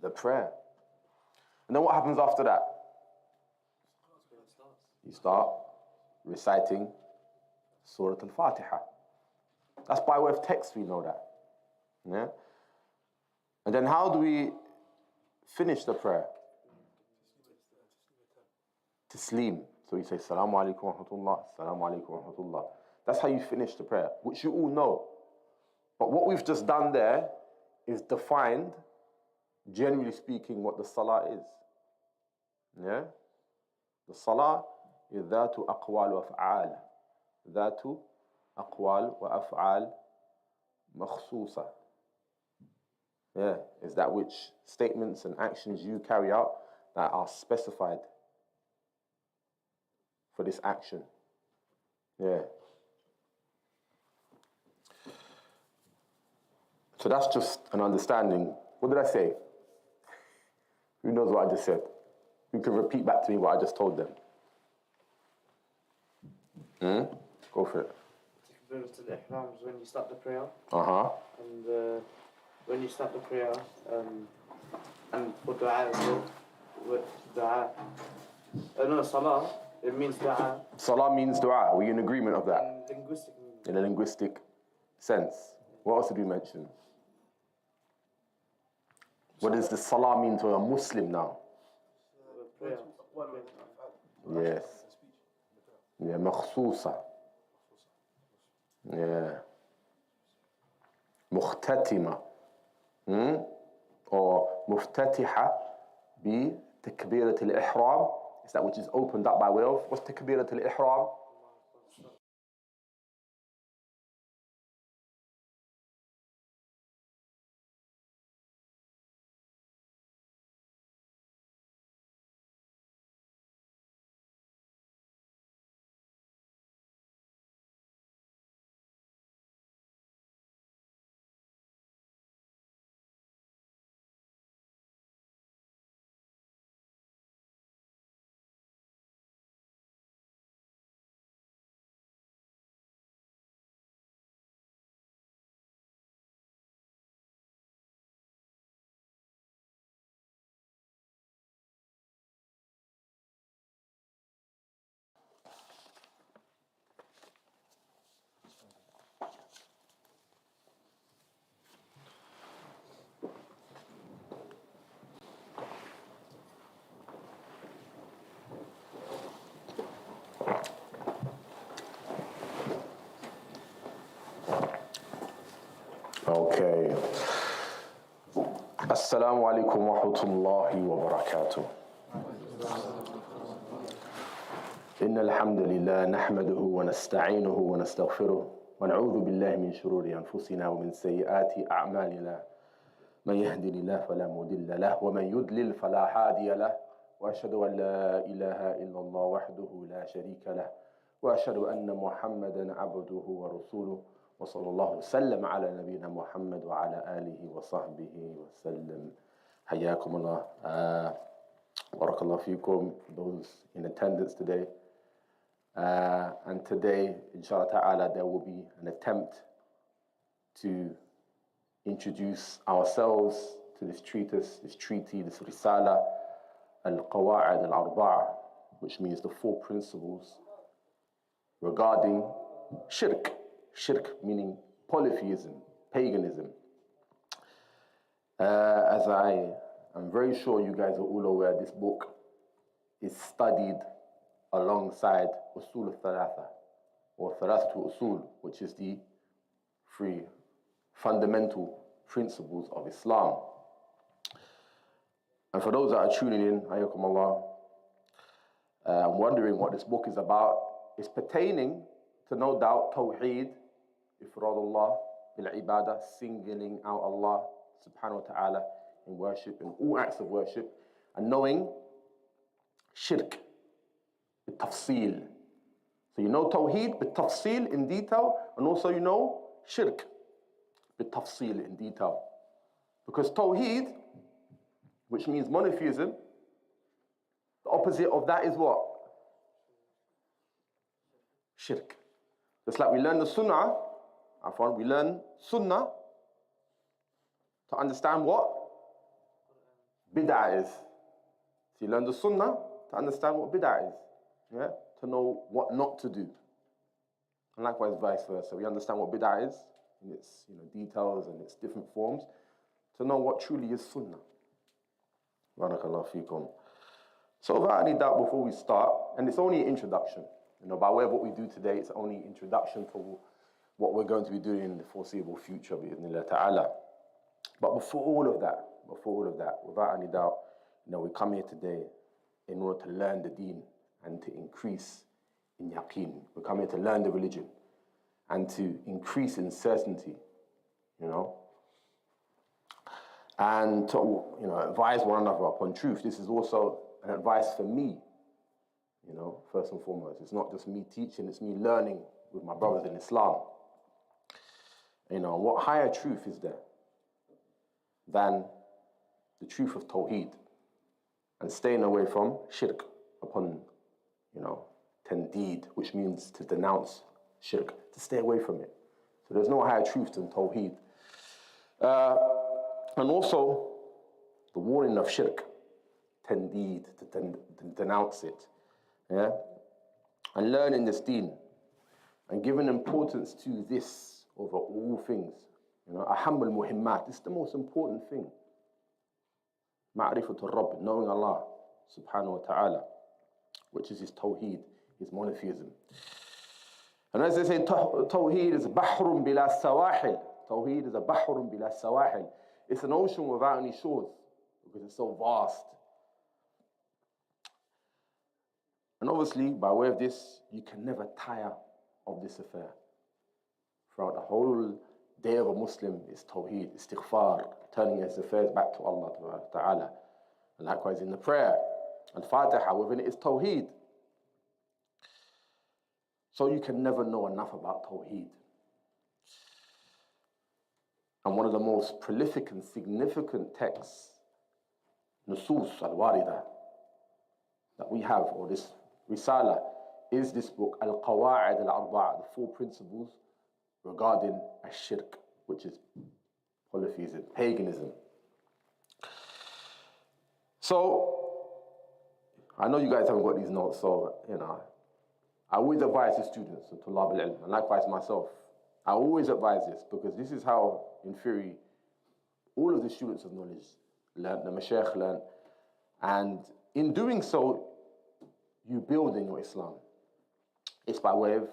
The prayer. And then what happens after that? You start reciting Surah Al-Fatiha. That's by way of text, we know that. Yeah? And then how do we finish the prayer? Taslim. So you say, Assalamu alaikum wa rahmatullah, Assalamu alaikum wa rahmatullah. That's how you finish the prayer, which you all know. But what we've just done there is defined, generally speaking, what the salah is. Yeah? The salah is dhatu aqwal wa af'al. Dhatu aqwal wa af'al makhsusa. Yeah, is that which statements and actions you carry out that are specified for this action. Yeah. So that's just an understanding. What did I say? Who knows what I just said? Who can repeat back to me what I just told them? Go for it. Takbiratul ihram is when you start the prayer. And when you start the prayer, and for dua as well, with dua. No, salah, it means dua. Salah means dua. Are we in agreement of that? In linguistic meaning. In a linguistic sense. What else did we mention? What does the salah mean to a Muslim now? Prayer. Yes. Yeah, makhsusa. Yeah. Mukhtatima. Or muftatiha bi takbirat al-ihram. Is that which is opened up by way of? What's takbirat al-ihram? Okay. Assalamu alaikum wa rahmatullahi wa barakatuh. إن الحمد لله نحمده ونستعينه ونستغفره ونعوذ بالله من شرور أنفسنا ومن سيئات أعمالنا من يهدي الله فلا مضل له ومن يضلل فلا هادي له وأشهد أن لا إله إلا الله وحده لا شريك له وأشهد أن محمدا عبده ورسوله وصلى الله وسلم على نبينا محمد وعلى آله وصحبه وسلم. حياكم الله. بارك الله فيكم, those in attendance today. And today, inshallah ta'ala, there will be an attempt to introduce ourselves to this treatise, this treaty, this risala, al-qawa'id al-arba'a, which means the four principles regarding shirk. Shirk meaning polytheism, paganism. As I am very sure you guys are all aware, this book is studied alongside Usul al-Thalatha, or Thalathatu Usul, which is the three fundamental principles of Islam. And for those that are tuning in, Hayyakum Allah, I'm wondering what this book is about. It's pertaining to, no doubt, Tawheed, Ifradullah bil-Ibadah, singling out Allah subhanahu wa ta'ala in worship, in all acts of worship, and knowing shirk, bit-tafsil. So you know Tawheed, bit-tafsil, in detail, and also you know shirk, bit-tafsil, in detail. Because Tawheed, which means monotheism, the opposite of that is what? Shirk. Just like we learn the Sunnah, we learn Sunnah to understand what? bid'ah is. So you learn the Sunnah to understand what bid'ah is, yeah? To know what not to do. And likewise, vice versa. We understand what bid'ah is in its details and its different forms to know what truly is Sunnah. Barakallahu feekum. So without any doubt, before we start, and it's only an introduction, by way of what we do today, it's only introduction to what we're going to be doing in the foreseeable future, bi'idhnillah ta'ala. But before all of that, without any doubt, we come here today in order to learn the deen and to increase in yaqeen. We come here to learn the religion and to increase in certainty, and to advise one another upon truth. This is also an advice for me, first and foremost. It's not just me teaching, it's me learning with my brothers in Islam. What higher truth is there than the truth of Tawheed and staying away from Shirk upon, Tandeed, which means to denounce Shirk, to stay away from it. So there's no higher truth than Tawheed. And also the warning of Shirk, Tandeed, to denounce it. Yeah? And learning this deen and giving importance to this over all things. Aham al-muhimmat, this is the most important thing. Ma'rifatul Rabb, knowing Allah subhanahu wa ta'ala, which is his tawheed, his monotheism. And as they say, tawheed is bahrun bila sawahil. Tawheed is a bahrun bila sawahil. It's an ocean without any shores because it's so vast. And obviously, by way of this, you can never tire of this affair. Throughout the whole day of a Muslim is tawheed, istighfar, turning his affairs back to Allah Ta'ala. And likewise in the prayer, Al-Fatiha, within it is tawheed. So you can never know enough about tawheed. And one of the most prolific and significant texts, Nusus al-Warida, that we have, or this Risala, is this book, Al-Qawa'id al-Arba'a, the 4 principles regarding Shirk, which is polytheism, paganism. So, I know you guys haven't got these notes, so, I always advise the students, and Tulab al-Ilm, and likewise myself. I always advise this because this is how, in theory, all of the students of knowledge learn, the Mashaykh learn, and in doing so, you build in your Islam. It's by way of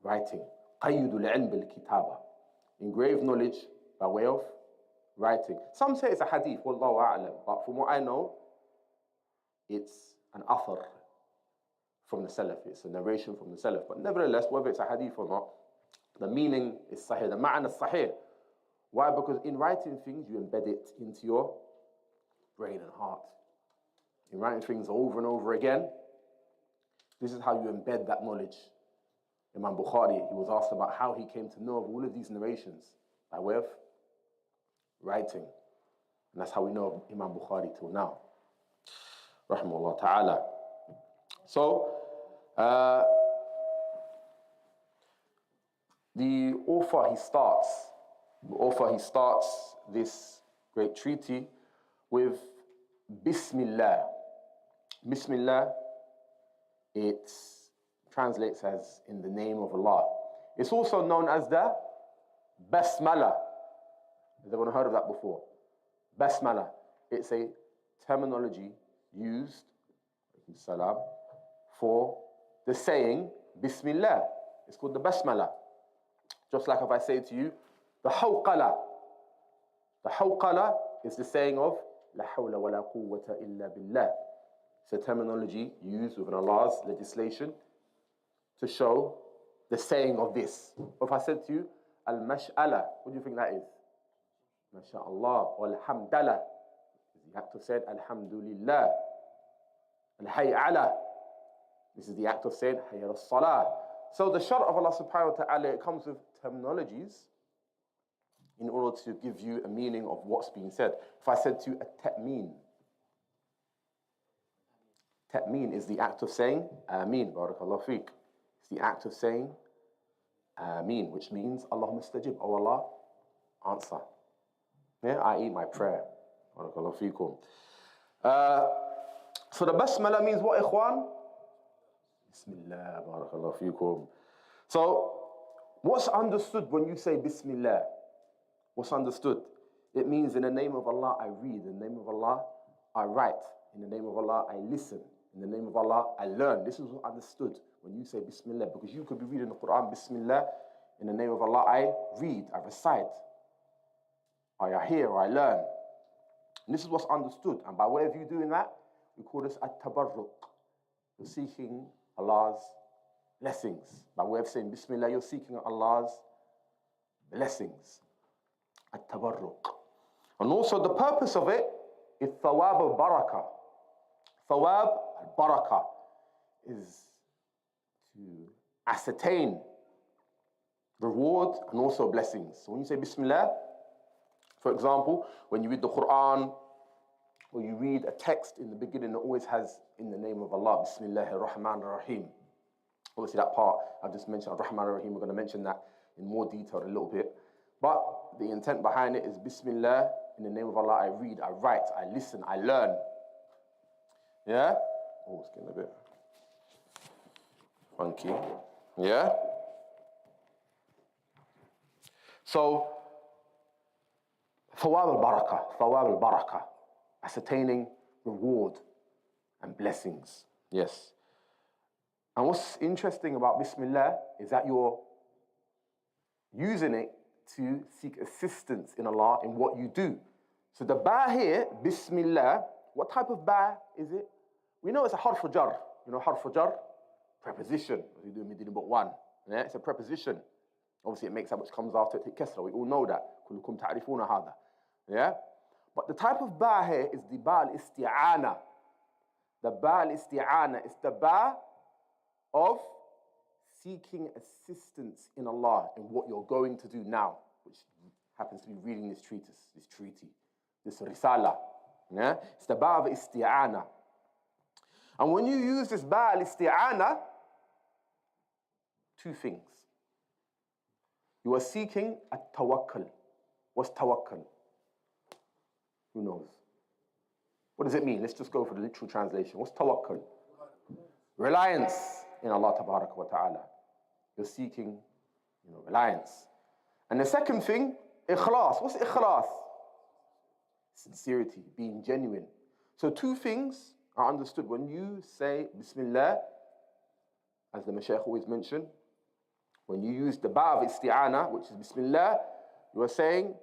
writing. قَيِّدُ الْعِلْمِ بِالْكِتَابَةِ. Engraved knowledge by way of writing. Some say it's a hadith, wallahu a'lam, but from what I know, it's an athar from the Salaf. It's a narration from the Salaf. But nevertheless, whether it's a hadith or not, the meaning is sahih, the ma'na is sahih. Why? Because in writing things, you embed it into your brain and heart. In writing things over and over again, this is how you embed that knowledge. Imam Bukhari, he was asked about how he came to know of all of these narrations by way of writing. And that's how we know of Imam Bukhari till now. Rahimahullah ta'ala. So, the author, he starts this great treaty with Bismillah. Bismillah, it translates as in the name of Allah. It's also known as the Basmala. Has everyone heard of that before? Basmala. It's a terminology used, salam, for the saying Bismillah. It's called the Basmala. Just like if I say to you, the Hawqala. The Hawqala is the saying of La hawla wa la quwwata illa billah. It's a terminology used within Allah's legislation to show the saying of this. If I said to you, Al-Mash'ala, what do you think that is? MashaAllah. Wal-Hamdala is the act of saying Alhamdulillah. Al-Hay'ala, this is the act of saying Hayya al-Salah. So the shar of Allah subhanahu wa ta'ala, it comes with terminologies in order to give you a meaning of what's being said. If I said to you a ta'meen, ta'meen is the act of saying Ameen, barakallahu feek. It's the act of saying Ameen, which means Allahumma stajib, oh Allah, answer. Yeah, i.e. my prayer. Barakallahu feekum. So the basmala means what, ikhwan? Bismillah, barakallahu feekum. So, what's understood when you say Bismillah? What's understood? It means in the name of Allah I read, in the name of Allah I write, in the name of Allah I listen, in the name of Allah I learn. This is what understood when you say Bismillah, because you could be reading the Quran, Bismillah, in the name of Allah I read, I recite, I hear, or I learn. And this is what's understood. And by way of you doing that, we call this at-tabarruq. You're seeking Allah's blessings. By way of saying Bismillah, you're seeking Allah's blessings. At-tabarruq. And also the purpose of it is thawab al-barakah. Thawab al-barakah is to ascertain reward and also blessings. So when you say Bismillah, for example, when you read the Quran or you read a text in the beginning, it always has in the name of Allah, Bismillahir Rahmanir Rahim. Obviously that part I've just mentioned, Ar-Rahman Ar-Rahim, we're going to mention that in more detail a little bit. But the intent behind it is Bismillah, in the name of Allah I read, I write, I listen, I learn. Yeah? Oh, it's getting a bit funky. Yeah? So, thawab al-barakah, ascertaining reward and blessings. Yes. And what's interesting about Bismillah is that you're using it to seek assistance in Allah in what you do. So the ba here, Bismillah, what type of ba is it? We know it's a harf jar. You know harf jar? Preposition. We do in book 1. Yeah? It's a preposition. Obviously it makes up which comes after it, kasra. We all know that. كلكم تعرفون هذا. Yeah? But the type of ba here is the ba al-isti'ana. The ba al-isti'ana is the ba of seeking assistance in Allah in what you're going to do now, which happens to be reading this treatise, this treaty, this risala. Yeah? It's the ba of isti'ana. And when you use this ba al-isti'ana, two things. You are seeking a tawakkul. What's tawakkul? Who knows? What does it mean? Let's just go for the literal translation. What's tawakkul? Reliance in Allah tabaraka wa ta'ala. You're seeking, reliance. And the second thing, ikhlas. What's ikhlas? Sincerity, being genuine. So two things are understood when you say Bismillah, as the Mashaykh always mention. When you use the ba of isti'ana, which is Bismillah, you are saying,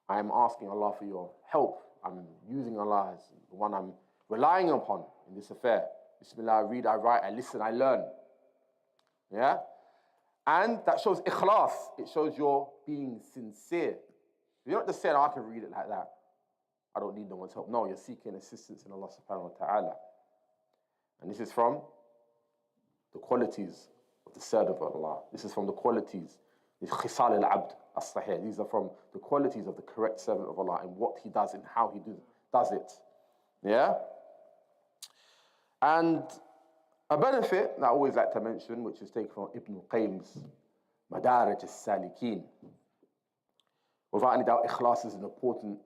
I am asking Allah for your help. I'm using Allah as the one I'm relying upon in this affair. Bismillah, I read, I write, I listen, I learn. Yeah? And that shows ikhlas. It shows you're being sincere. You're not just saying, I can read it like that. I don't need no one's help. No, you're seeking assistance in Allah subhanahu wa ta'ala. And this is from the qualities of the servant of Allah. This is from the qualities, the khisal al-abd as-sahih. These are from the qualities of the correct servant of Allah and what he does and how he does it. Yeah? And a benefit that I always like to mention, which is taken from Ibn Qayyim's Madarij al-Salikin. Without any doubt, ikhlas is an important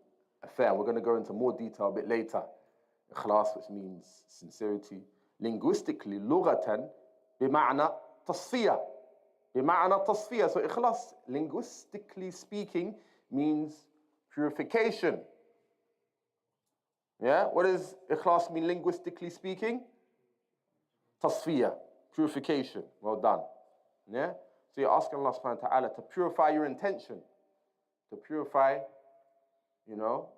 affair. We're going to go into more detail a bit later. Ikhlas, which means sincerity. Linguistically, lughatan, بمعنى تصفية. بمعنى تصفية. So ikhlas, linguistically speaking, means purification. Yeah? What does ikhlas mean linguistically speaking? Tasfiyah, purification. Well done. Yeah? So you're asking Allah subhanahu wa ta'ala to purify your intention. To purify, your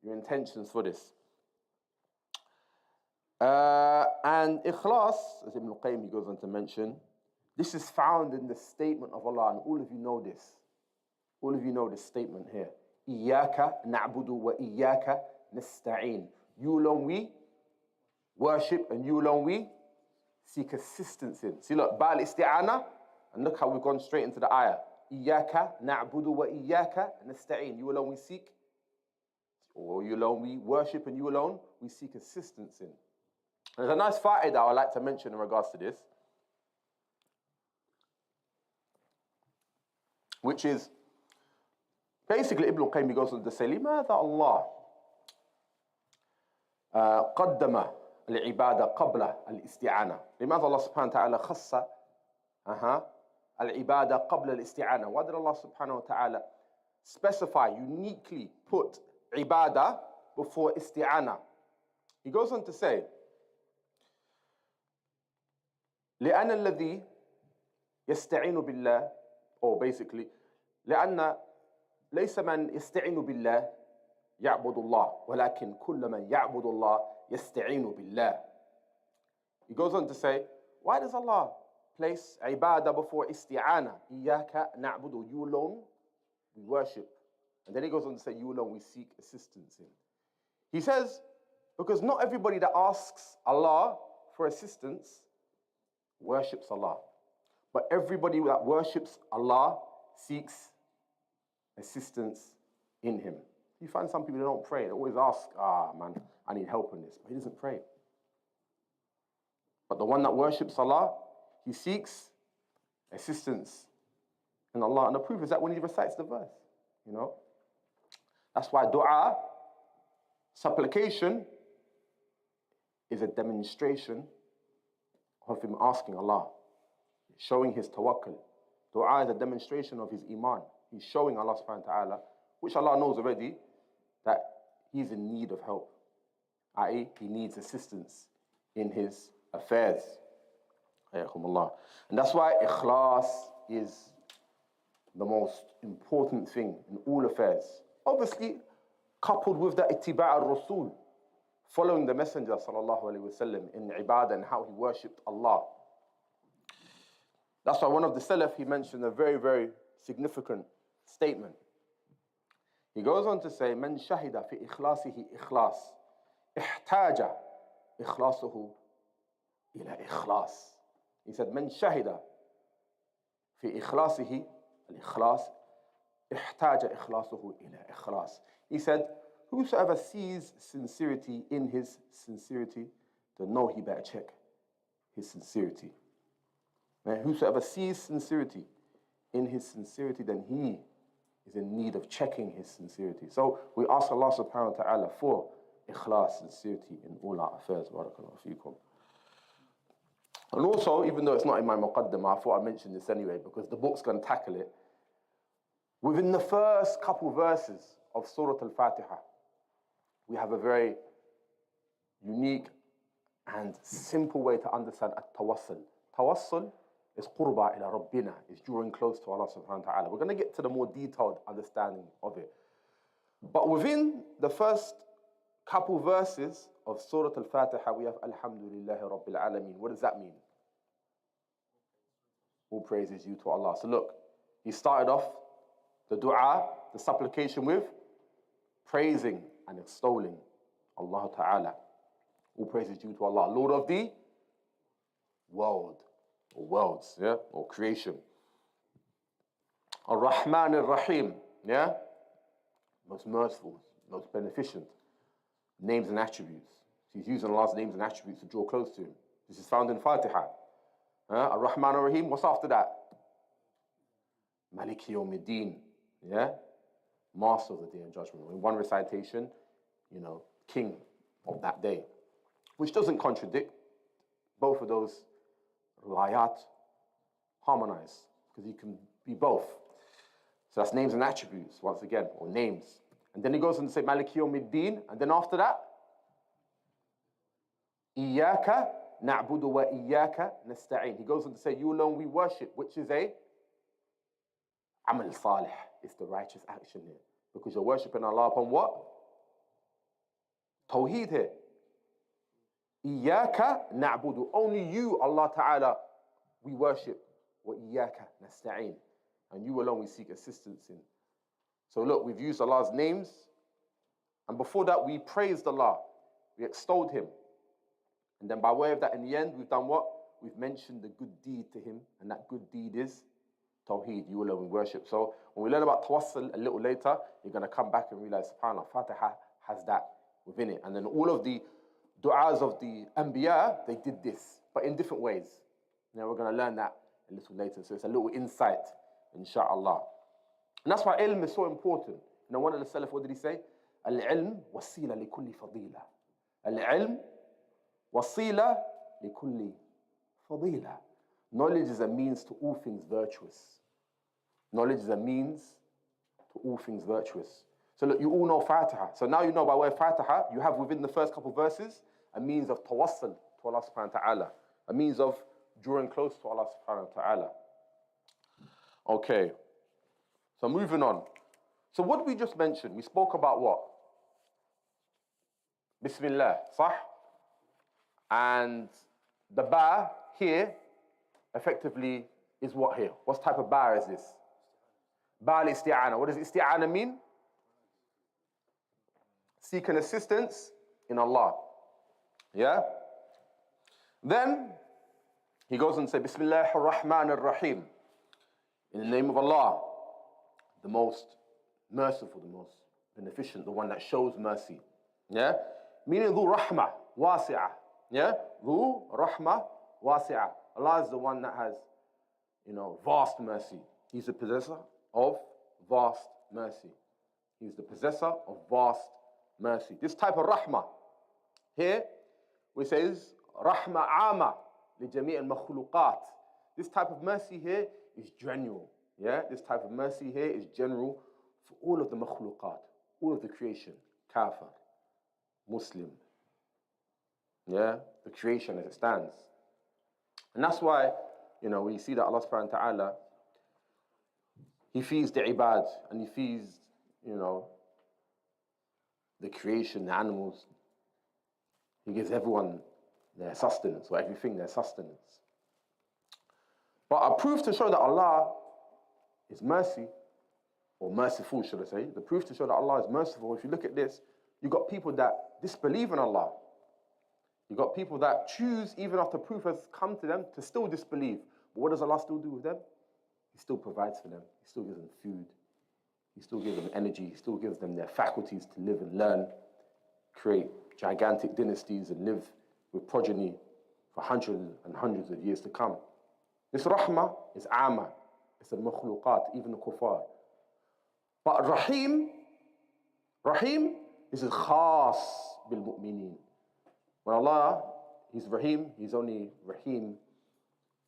intentions for this. And ikhlas, as Ibn Qayyim goes on to mention, this is found in the statement of Allah, and all of you know this. All of you know this statement here. Iyaka na'budu wa iyaka nasta'in. You alone we worship and you alone we seek assistance in. See, look, ba'al isti'ana, and look how we've gone straight into the ayah. Iyaka na'budu wa iyaka nasta'in. You alone we seek, or you alone we worship and you alone we seek assistance in. There's a nice fa'idah I would like to mention in regards to this, which is basically, Ibn al-Qayyim goes on to say, لماذا الله قدم العبادة قبل الاستعانة؟ لماذا الله سبحانه وتعالى خص العبادة قبل الاستعانة? Why did Allah subhanahu wa ta'ala specify, uniquely put ibadah before isti'ana? He goes on to say, لأن الذي يستعين بالله, or basically, لأن ليس من يستعين بالله يعبد الله ولكن كل من يعبد الله يستعين بالله. He goes on to say, why does Allah place ibadah before isti'ana? إياك نعبد, you alone we worship. And then he goes on to say, you alone we seek assistance in. He says, because not everybody that asks Allah for assistance worships Allah. But everybody that worships Allah seeks assistance in Him. You find some people that don't pray, they always ask, man, I need help in this. But he doesn't pray. But the one that worships Allah, he seeks assistance in Allah. And the proof is that when he recites the verse, you know. That's why dua, supplication, is a demonstration of him asking Allah, showing his tawakkul. Dua is a demonstration of his iman. He's showing Allah subhanahu wa ta'ala, which Allah knows already, that he's in need of help. I.e., he needs assistance in his affairs. And that's why ikhlas is the most important thing in all affairs. Obviously, coupled with that ittiba' al-Rasul, following the Messenger sallallahu alaihi wasallam in ibadah and how he worshipped Allah. That's why one of the Salaf, he mentioned a very, very significant statement. He goes on to say, من شهد في إخلاصه إخلاص احتاج إخلاصه إلى إخلاص. He said, من شهد في إخلاصه الإخلاص احتاج إخلاصه إلى إخلاص. He said, whosoever sees sincerity in his sincerity, then know he better check his sincerity. And whosoever sees sincerity in his sincerity, then he is in need of checking his sincerity. So we ask Allah subhanahu wa ta'ala for ikhlas, sincerity in all our affairs. Barakallahu feekum. And also, even though it's not in my muqaddamah, I thought I'd mention this anyway, because the book's going to tackle it. Within the first couple verses of Surah Al-Fatiha, we have a very unique and simple way to understand at-tawassul. Tawassul is qurba ila rabbina, is drawing close to Allah subhanahu wa ta'ala. We're going to get to the more detailed understanding of it. But within the first couple verses of Surah Al-Fatiha, we have Alhamdulillahi Rabbil Alameen. What does that mean? All praise is due to Allah. So look, he started off the dua, the supplication with praising and extolling Allah Ta'ala. All praise is due to Allah, Lord of the world, or worlds, yeah, or creation. Ar-Rahman Ar-Rahim, yeah, most merciful, most beneficent. Names and attributes. He's using Allah's names and attributes to draw close to him. This is found in Fatiha. Ar-Rahman Ar-Rahim, what's after that? Maliki Yawmiddin, yeah? Master of the day of judgment. In one recitation, you know, king of that day. Which doesn't contradict. Both of those riwayat harmonize, because you can be both. So that's names and attributes, once again, or names. And then he goes on to say, Maliki Yawmiddin, and then after that, Iyaka na'budu wa iyaka nasta'in. He goes on to say, you alone we worship, which is a amal salih. It's the righteous action here. Because you're worshipping Allah upon what? Tawheed here. Iyaka na'budu. Only you, Allah Ta'ala, we worship. Wa iyaka nasta'in. And you alone we seek assistance in. So look, we've used Allah's names. And before that, we praised Allah. We extolled Him. And then by way of that, in the end, we've done what? We've mentioned the good deed to Him. And that good deed is Tawheed, you alone we worship. So when we learn about Tawassul a little later, you're going to come back and realize, subhanAllah, Fatiha has that within it. And then all of the du'as of the Anbiya, they did this, but in different ways. Now we're going to learn that a little later. So it's a little insight, inshaAllah. And that's why ilm is so important. You know, one of the Salaf, what did he say? Al-ilm wasila li kulli fadila. Al-ilm wasila li kulli fadila. Knowledge is a means to all things virtuous. Knowledge is a means to all things virtuous. So look, you all know Fatiha. So now you know by way of Fatiha, you have within the first couple verses a means of tawassul to Allah subhanahu wa ta'ala. A means of drawing close to Allah subhanahu wa ta'ala. Okay. So moving on. So what we just mentioned, we spoke about what? Bismillah, صح? And the ba here effectively is what here? What type of ba is this? Ba al-isti'ana. What does isti'ana mean? Seeking assistance in Allah. Yeah? Then he goes and says, Bismillahir Rahmanir Rahim. In the name of Allah, the most merciful, the most beneficent, the one that shows mercy. Yeah? Meaning Dhu Rahmah Wasi'ah. Yeah? Dhu Rahmah Wasi'ah. Allah is the one that has, vast mercy. He's the possessor of vast mercy. He's the possessor of vast mercy. This type of rahmah here, which says rahmah ama li jami' al-makhluqat. This type of mercy here is general. Yeah, this type of mercy here is general for all of the makhluqat, all of the creation, kafir, Muslim. Yeah, the creation as it stands. And that's why, we see that Allah subhanahu wa ta'ala, He feeds the ibad and He feeds, the creation, the animals. He gives everyone their sustenance, or everything their sustenance. But a proof to show that Allah is mercy, or merciful, should I say, the proof to show that Allah is merciful, if you look at this, you've got people that disbelieve in Allah. You've got people that choose, even after proof has come to them, to still disbelieve. But what does Allah still do with them? He still provides for them. He still gives them food. He still gives them energy. He still gives them their faculties to live and learn, create gigantic dynasties and live with progeny for hundreds and hundreds of years to come. This rahmah is amma. It's al-makhluqat, even the kuffar. But Rahim is khas bil-mu'mineen. When Allah, He's Rahim, He's only Rahim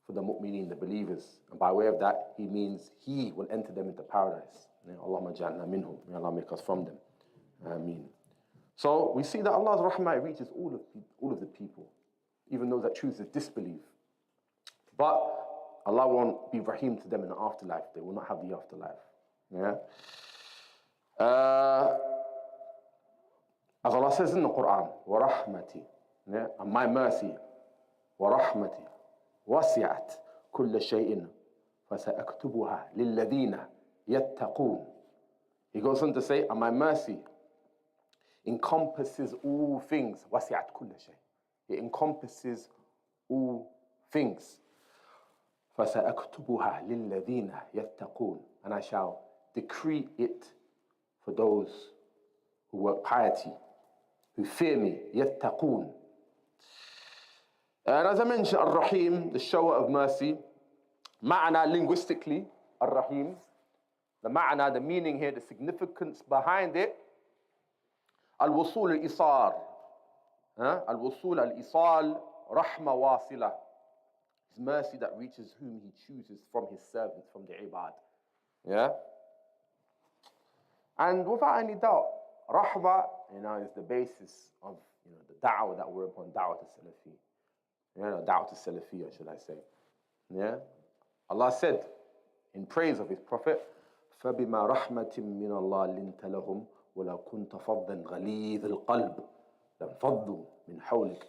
for the mu'mineen, the believers. And by way of that, He means He will enter them into paradise. Allahumma ja'alna minhum. May Allah make us from them. Ameen. So we see that Allah's rahmah reaches all of the people, even those that choose to disbelieve. But Allah won't be Rahim to them in the afterlife. They will not have the afterlife. Yeah. As Allah says in the Quran, wa rahmati, yeah, and my mercy, wa rahmati, wasi'at kulla shay'in, fasa'aktubuha lilladhina yattaqun. He goes on to say, and my mercy encompasses all things. Wasi'at kulla shay. It encompasses all things. فَسَأَكْتُبُهَا لِلَّذِينَ يَتَّقُونَ. And I shall decree it for those who work piety, who fear me, يَتَّقُونَ. And as I mentioned, Ar-Rahim, the shower of mercy, ma'ana linguistically, Ar-Rahim, the ma'ana, the meaning here, the significance behind it, Al-Wusul al-Isar. Al-Wusul al-Isal, Rahma wasila. His mercy that reaches whom He chooses from His servants, from the ibad. Yeah? And without any doubt, Rahmah, is the basis of, the da'wah that we're upon, da'wah to Salafi. Da'wah to Salafiyya, should I say. Yeah? Allah said, in praise of His Prophet, فَبِمَا رَحْمَةٍ مِّنَ اللَّهِ لِنْتَ لَهُمْ وَلَوْ كُنْتَ فَضًّا غَلِيظَ الْقَلْبِ لَانْفَضُّوا مِنْ حَوْلِكَ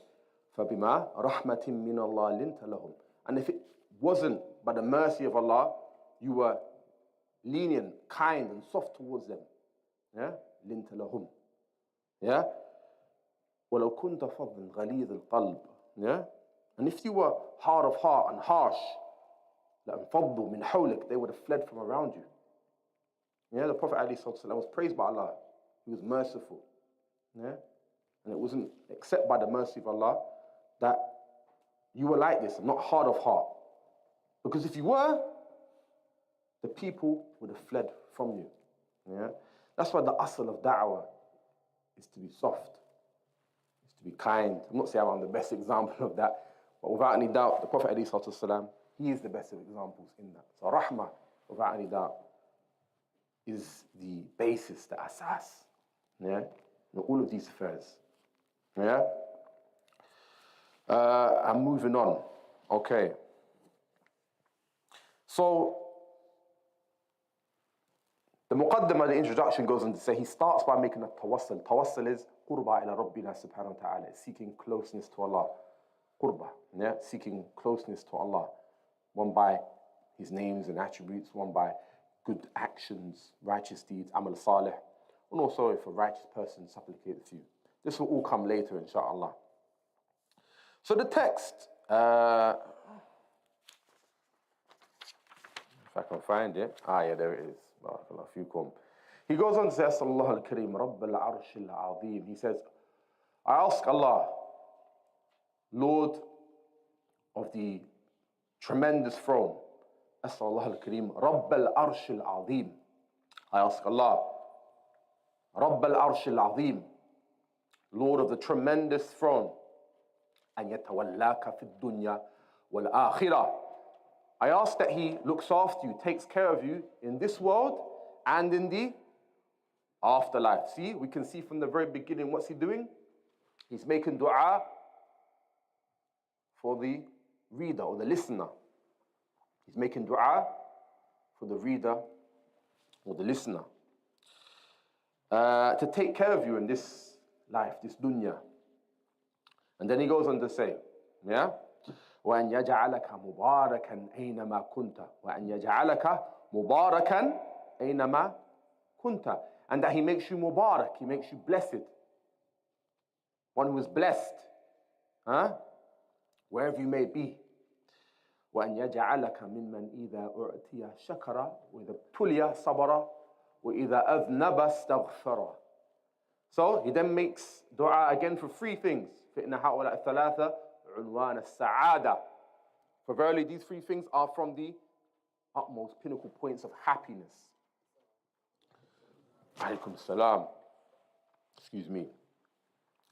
فَبِمَا رَحْمَةٍ مِّنَ اللَّهِ لِنْتَ لَهُمْ. And if it wasn't by the mercy of Allah, you were lenient, kind, and soft towards them. Yeah? لِنْتَ لَهُمْ. Yeah? وَلَوْ كُنْتَ فَضًّا غَلِيظَ الْقَلْبِ. Yeah? And if you were hard of heart and harsh, لَانْفَضُّوا مِنْ حَوْلِكَ, they would have fled from around you. Yeah? The Prophet ﷺ was praised by Allah. He was merciful. Yeah? And it wasn't except by the mercy of Allah that you were like this, not hard of heart. Because if you were, the people would have fled from you. Yeah? That's why the asl of da'wah is to be soft, is to be kind. I'm not saying I'm the best example of that, but without any doubt, the Prophet ﷺ, he is the best of examples in that. So rahmah, without any doubt, is the basis, the asas, yeah, in all of these affairs. Yeah? I'm moving on. Okay. So, the muqaddimah, the introduction goes on to say, he starts by making a tawassul. Tawassul is qurba ila rabbina subhanahu wa ta'ala, seeking closeness to Allah. Qurba, yeah, seeking closeness to Allah. One by his names and attributes, one by good actions, righteous deeds, amal saleh, and also if a righteous person supplicates you. This will all come later, inshallah. So the text, if I can find it. Yeah, there it is. Barakallahu feekum. He goes on to say, Sallallahu al-Kareem, Rabb al-Arsh al-Azim. He says, I ask Allah, Lord of the tremendous throne, Sallallahu al-Kareem, Rabb al-Arsh al-Azim. I ask Allah, Rabb al-Arsh al-Azim, Lord of the tremendous throne, أن يتولاك في الدنيا والآخرة. I ask that he looks after you, takes care of you in this world and in the afterlife. See, we can see from the very beginning, what's he doing? He's making dua for the reader or the listener. He's making dua for the reader or the listener. To take care of you in this life, this dunya. And then he goes on to say, yeah? وأن يجعلك مباركا أينما كنت وأن يجعلك مباركا أينما كنت, and that he makes you mubarak, he makes you blessed, one who is blessed, wherever you may be. وأن يجعلك ممن إذا أعطي شكر وإذا ابتلي صبر وإذا أذنب استغفر. So he then makes dua again for three things. فإن هؤلاء الثلاثة عنوان السعادة. For verily these three things are from the utmost pinnacle points of happiness. Alaykum salam. Excuse me.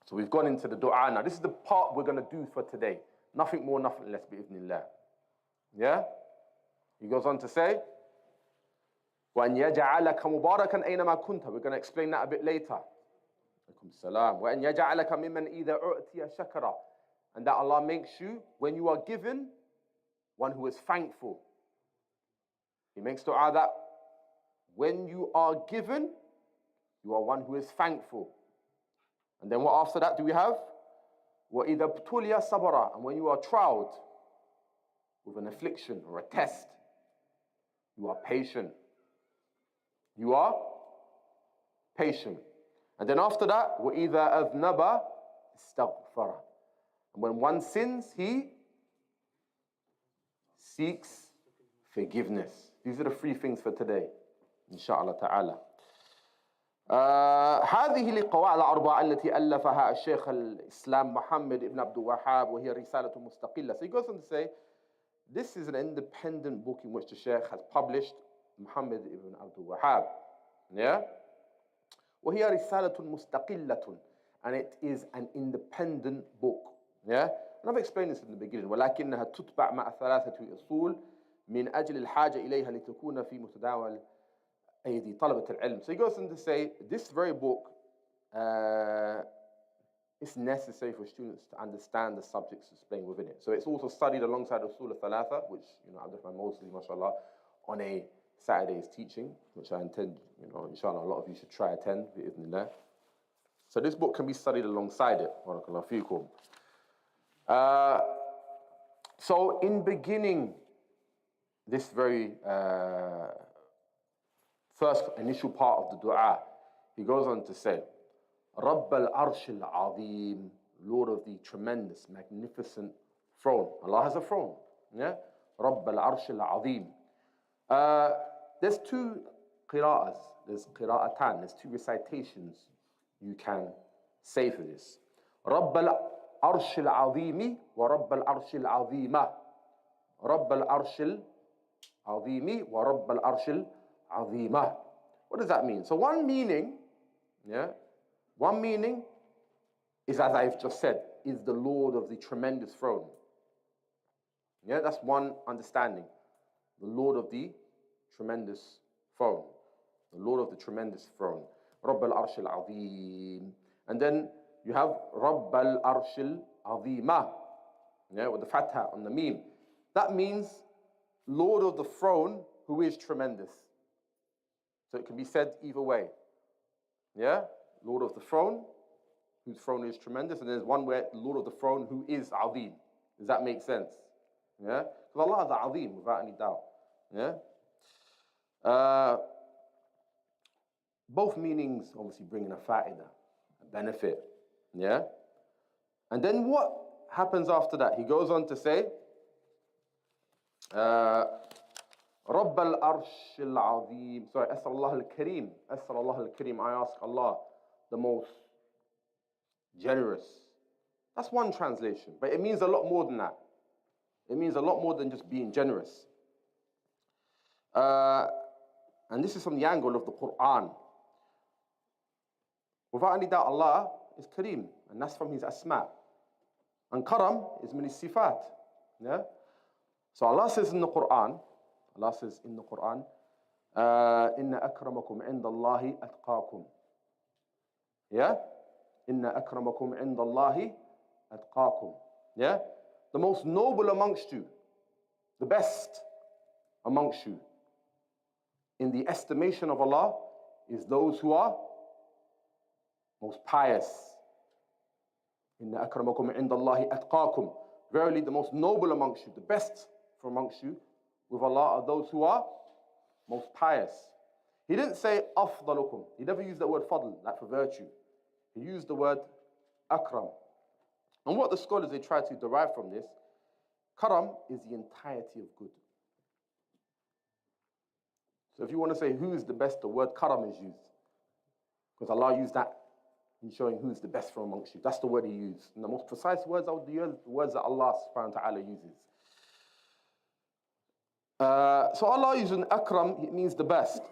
So we've gone into the dua now. This is the part we're going to do for today. Nothing more, nothing less, bi'idhnillah. Yeah? He goes on to say, وَأَنْ يَجَعَلَكَ مُبَارَكًا أَيْنَمَا كُنْتَ. We're going to explain that a bit later. Alaykum salam. وَأَنْ يَجَعَلَكَ مِمَّنْ إِذَا أُعْتِيَ شَكَرًا. And that Allah makes you, when you are given, one who is thankful. He makes dua that when you are given, you are one who is thankful. And then what after that do we have? وَإِذَا ابْتُلِيَ صَبَرًا. And when you are trialed with an affliction or a test, you are patient. You are patient. And then after that, وَإِذَا أَذْنَبَ اسْتَغْفَرَ. And when one sins, he seeks forgiveness. These are the three things for today, inshallah ta'ala. هذه القواعد الأربعة التي ألفها الشيخ الإسلام محمد ابن عبد الوهاب وهي رسالة مستقلة. So he goes on to say, this is an independent book in which the Sheikh has published, Muhammad ibn Abdul Wahhab. Yeah? وهي رسالة مستقلة. And it is an independent book. Yeah? And I've explained this in the beginning. ولكنها تتبع مع ثلاثة أصول من أجل الحاجة إليها لتكون في متداول أيدي طلبة العلم. So he goes on to say, this very book is necessary for students to understand the subjects explained within it. So it's also studied alongside Usul al-Thalatha, which, Abdurrahman mostly, mashallah, on a Saturday's teaching, which I intend, inshallah, a lot of you should try attend, bi'idhnillah. So this book can be studied alongside it. Barakallahu feekum. So in beginning this very first initial part of the dua, he goes on to say, Rabb al-Arsh al-Azim, Lord of the tremendous, magnificent throne. Allah has a throne. Yeah? Rabb al-Arsh al-Azim. There's two qira'as. There's qira'atan. There's two recitations you can say for this. Rabb al-Arsh al-Azimi wa Rabb al-Arsh al-Azima. Rabb al-Arsh al-Azimi wa Rabb al-Arsh al-Azima. What does that mean? So one meaning is, as I've just said, is the Lord of the tremendous throne. Yeah, that's one understanding. The Lord of the tremendous throne. The Lord of the tremendous throne. Rabb al-Arsh al-Azim. And then you have Rabb al-Arsh al-Azimah. Yeah, with the fatha on the meme. That means Lord of the throne who is tremendous. So it can be said either way. Yeah? Lord of the throne, whose throne is tremendous. And there's one where Lord of the throne who is Azim. Does that make sense? Yeah? Because Allah is Azim without any doubt. Yeah? Both meanings obviously bringing a fa'idah, a benefit. Yeah? And then what happens after that? He goes on to say, Rabb al-Arsh al-Azim. Sorry, As'al Allah al-Kareem. As'al Allah al-Kareem. I ask Allah, the most generous. That's one translation, but it means a lot more than that. It means a lot more than just being generous. And this is from the angle of the Quran. Without any doubt, Allah is Kareem, and that's from His Asma. And Karam is min Sifat. Yeah? So Allah says in the Quran, Inna akramakum inda Allahi atqakum. Yeah? Inna akramakum inda Allahi atqakum. Yeah? The most noble amongst you, the best amongst you, in the estimation of Allah, is those who are most pious. Inna akramakum inda Allahi atqakum. Verily, the most noble amongst you, the best from amongst you, with Allah are those who are most pious. He didn't say afdalukum. He never used the word fadl, like for virtue. He used the word akram. And what the scholars, they try to derive from this, karam is the entirety of good. So if you want to say who is the best, the word karam is used. Because Allah used that in showing who is the best from amongst you. That's the word He used. And the most precise words are the words that Allah subhanahu wa ta'ala uses. So Allah using akram, it means the best.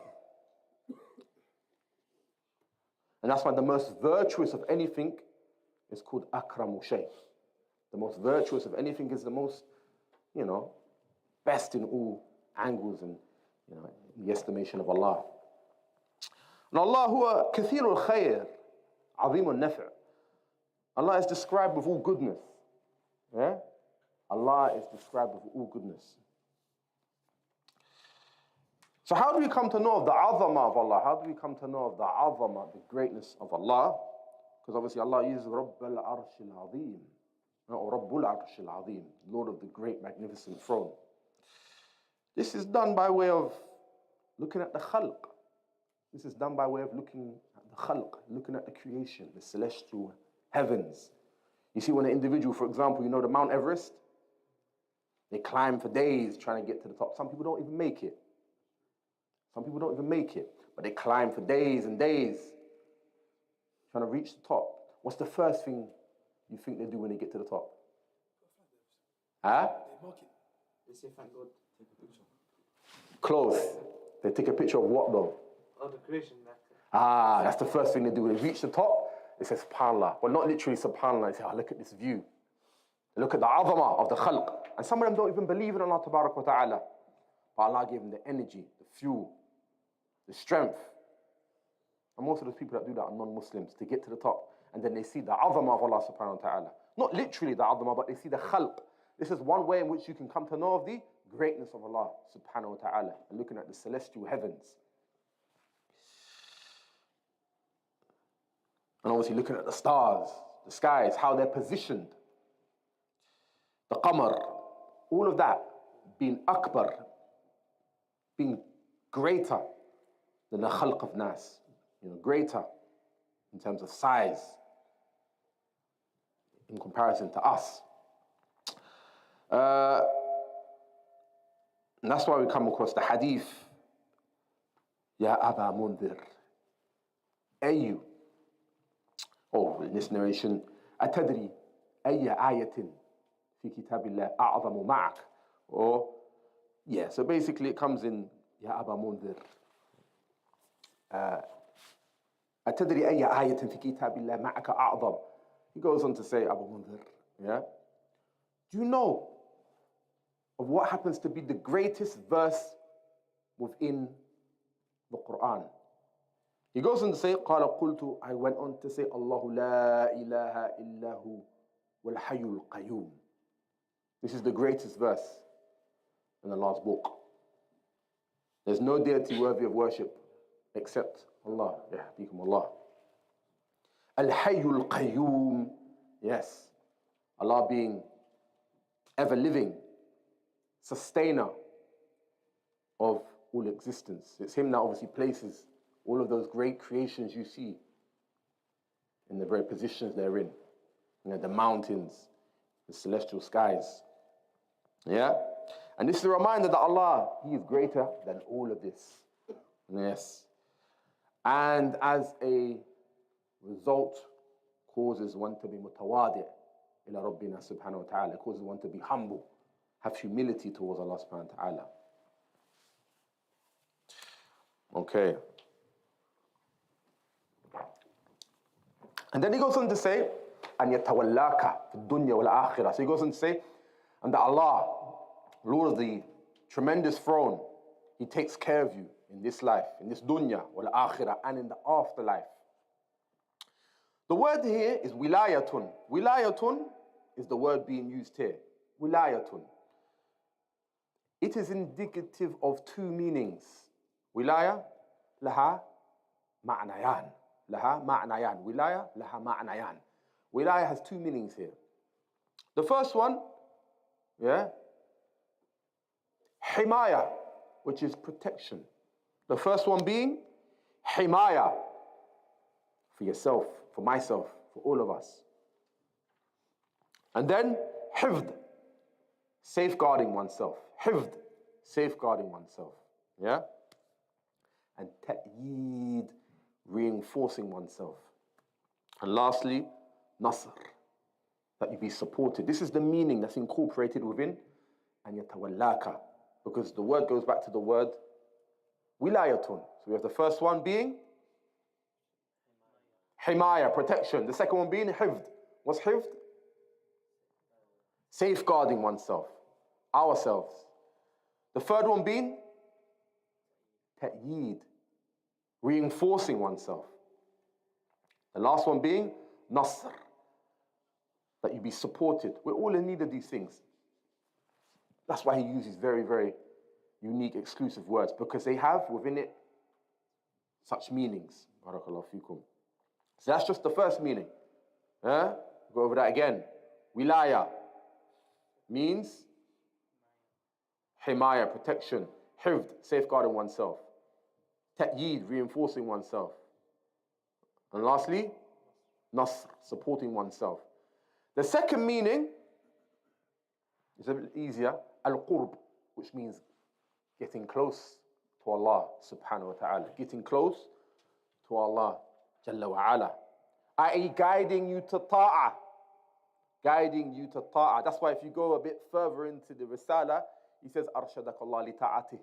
And that's why the most virtuous of anything is called akramu shay. The most virtuous of anything is the most, best in all angles and, in the estimation of Allah. And Allah huwa kathirul khair, azimul nafa'. Allah is described with all goodness. Yeah? Allah is described with all goodness. So how do we come to know of the azama of Allah? How do we come to know of the azama, the greatness of Allah? Because obviously Allah uses Rabb al-Arsh al-Azim, or Rabbul Arsh al-Azim, Lord of the great magnificent throne. This is done by way of looking at the khalq. This is done by way of looking at the khalq, looking at the creation, the celestial heavens. You see when an individual, for example, the Mount Everest, they climb for days trying to get to the top. Some people don't even make it. But they climb for days and days trying to reach the top. What's the first thing you think they do when they get to the top? Huh? They mock it. They say, thank God. Take a picture. Close. They take a picture of what though? Oh, the creation. That's the first thing they do. When they reach the top, they say subhanallah. Well, not literally subhanallah. They say, look at this view. They look at the azama of the khalq. And some of them don't even believe in Allah tabarak wa ta'ala. But Allah gave them the energy, the fuel, the strength. And most of those people that do that are non-Muslims to get to the top. And then they see the azama of Allah subhanahu wa ta'ala. Not literally the azama, but they see the khalq. This is one way in which you can come to know of the greatness of Allah subhanahu wa ta'ala. And looking at the celestial heavens. And obviously looking at the stars, the skies, how they're positioned. The qamar, all of that being akbar, being greater than the khalq of nas, greater in terms of size in comparison to us. And that's why we come across the hadith, Ya Aba Mundhir, Ayu. Oh, in this narration, Atadri, Ayya ayatin fi kitabillah a'zamu ma'ak. Or, so basically it comes in, Ya Aba Mundhir. أتدري أي آية في كتاب الله معك أعظم. He goes on to say, Abu Mundhir, yeah? Do you know of what happens to be the greatest verse within the Quran? He goes on to say, قال قلت, I went on to say, الله لا إله إلا هو والحي القيوم. This is the greatest verse in the last book. There's no deity worthy of worship except Allah. Yahdikum Allah. Al-Hayyul Qayyum. Yes. Allah being ever living, sustainer of all existence. It's Him that obviously places all of those great creations you see in the very positions they're in. You know, the mountains, the celestial skies. Yeah? And this is a reminder that Allah, He is greater than all of this. Yes. And as a result, causes one to be mutawadi' ila Rabbina subhanahu wa ta'ala. Causes one to be humble, have humility towards Allah subhanahu wa ta'ala. Okay. And then he goes on to say, أن يتولاك في الدنيا والآخرة. So he goes on to say, and that Allah, Lord of the tremendous throne, He takes care of you in this life, in this dunya, wal akhirah, and in the afterlife. The word here is wilayatun. Wilayatun is the word being used here. Wilayatun. It is indicative of two meanings. Wilaya, laha, ma'nayan. Laha, ma'nayan. Wilaya, laha, ma'nayan. Wilaya has two meanings here. The first one, himaya, which is protection. The first one being himaya, for yourself, for myself, for all of us. And then hifd, safeguarding oneself. Hifd, safeguarding oneself. Yeah? And ta'yeed, reinforcing oneself. And lastly, nasr, that you be supported. This is the meaning that's incorporated within and yatawallaka, because the word goes back to the word wilayatun. So we have the first one being himaya, protection. The second one being hifd. What's hifd? Safeguarding oneself, ourselves. The third one being ta'yeed, reinforcing oneself. The last one being nasr, that you be supported. We're all in need of these things. That's why he uses very, very unique, exclusive words, because they have within it such meanings. Barakallahu fikum. So that's just the first meaning. Go over that again. Wilaya means himaya, protection. Hifd, safeguarding oneself. Ta'yeed, reinforcing oneself. And lastly, nasr, supporting oneself. The second meaning is a bit easier. Al-qurb, which means getting close to Allah subhanahu wa ta'ala. Getting close to Allah jalla wa ala. I.e. guiding you to ta'ah. Guiding you to ta'ah. That's why if you go a bit further into the Risala, he says, Arshadak Allah li ta'atih.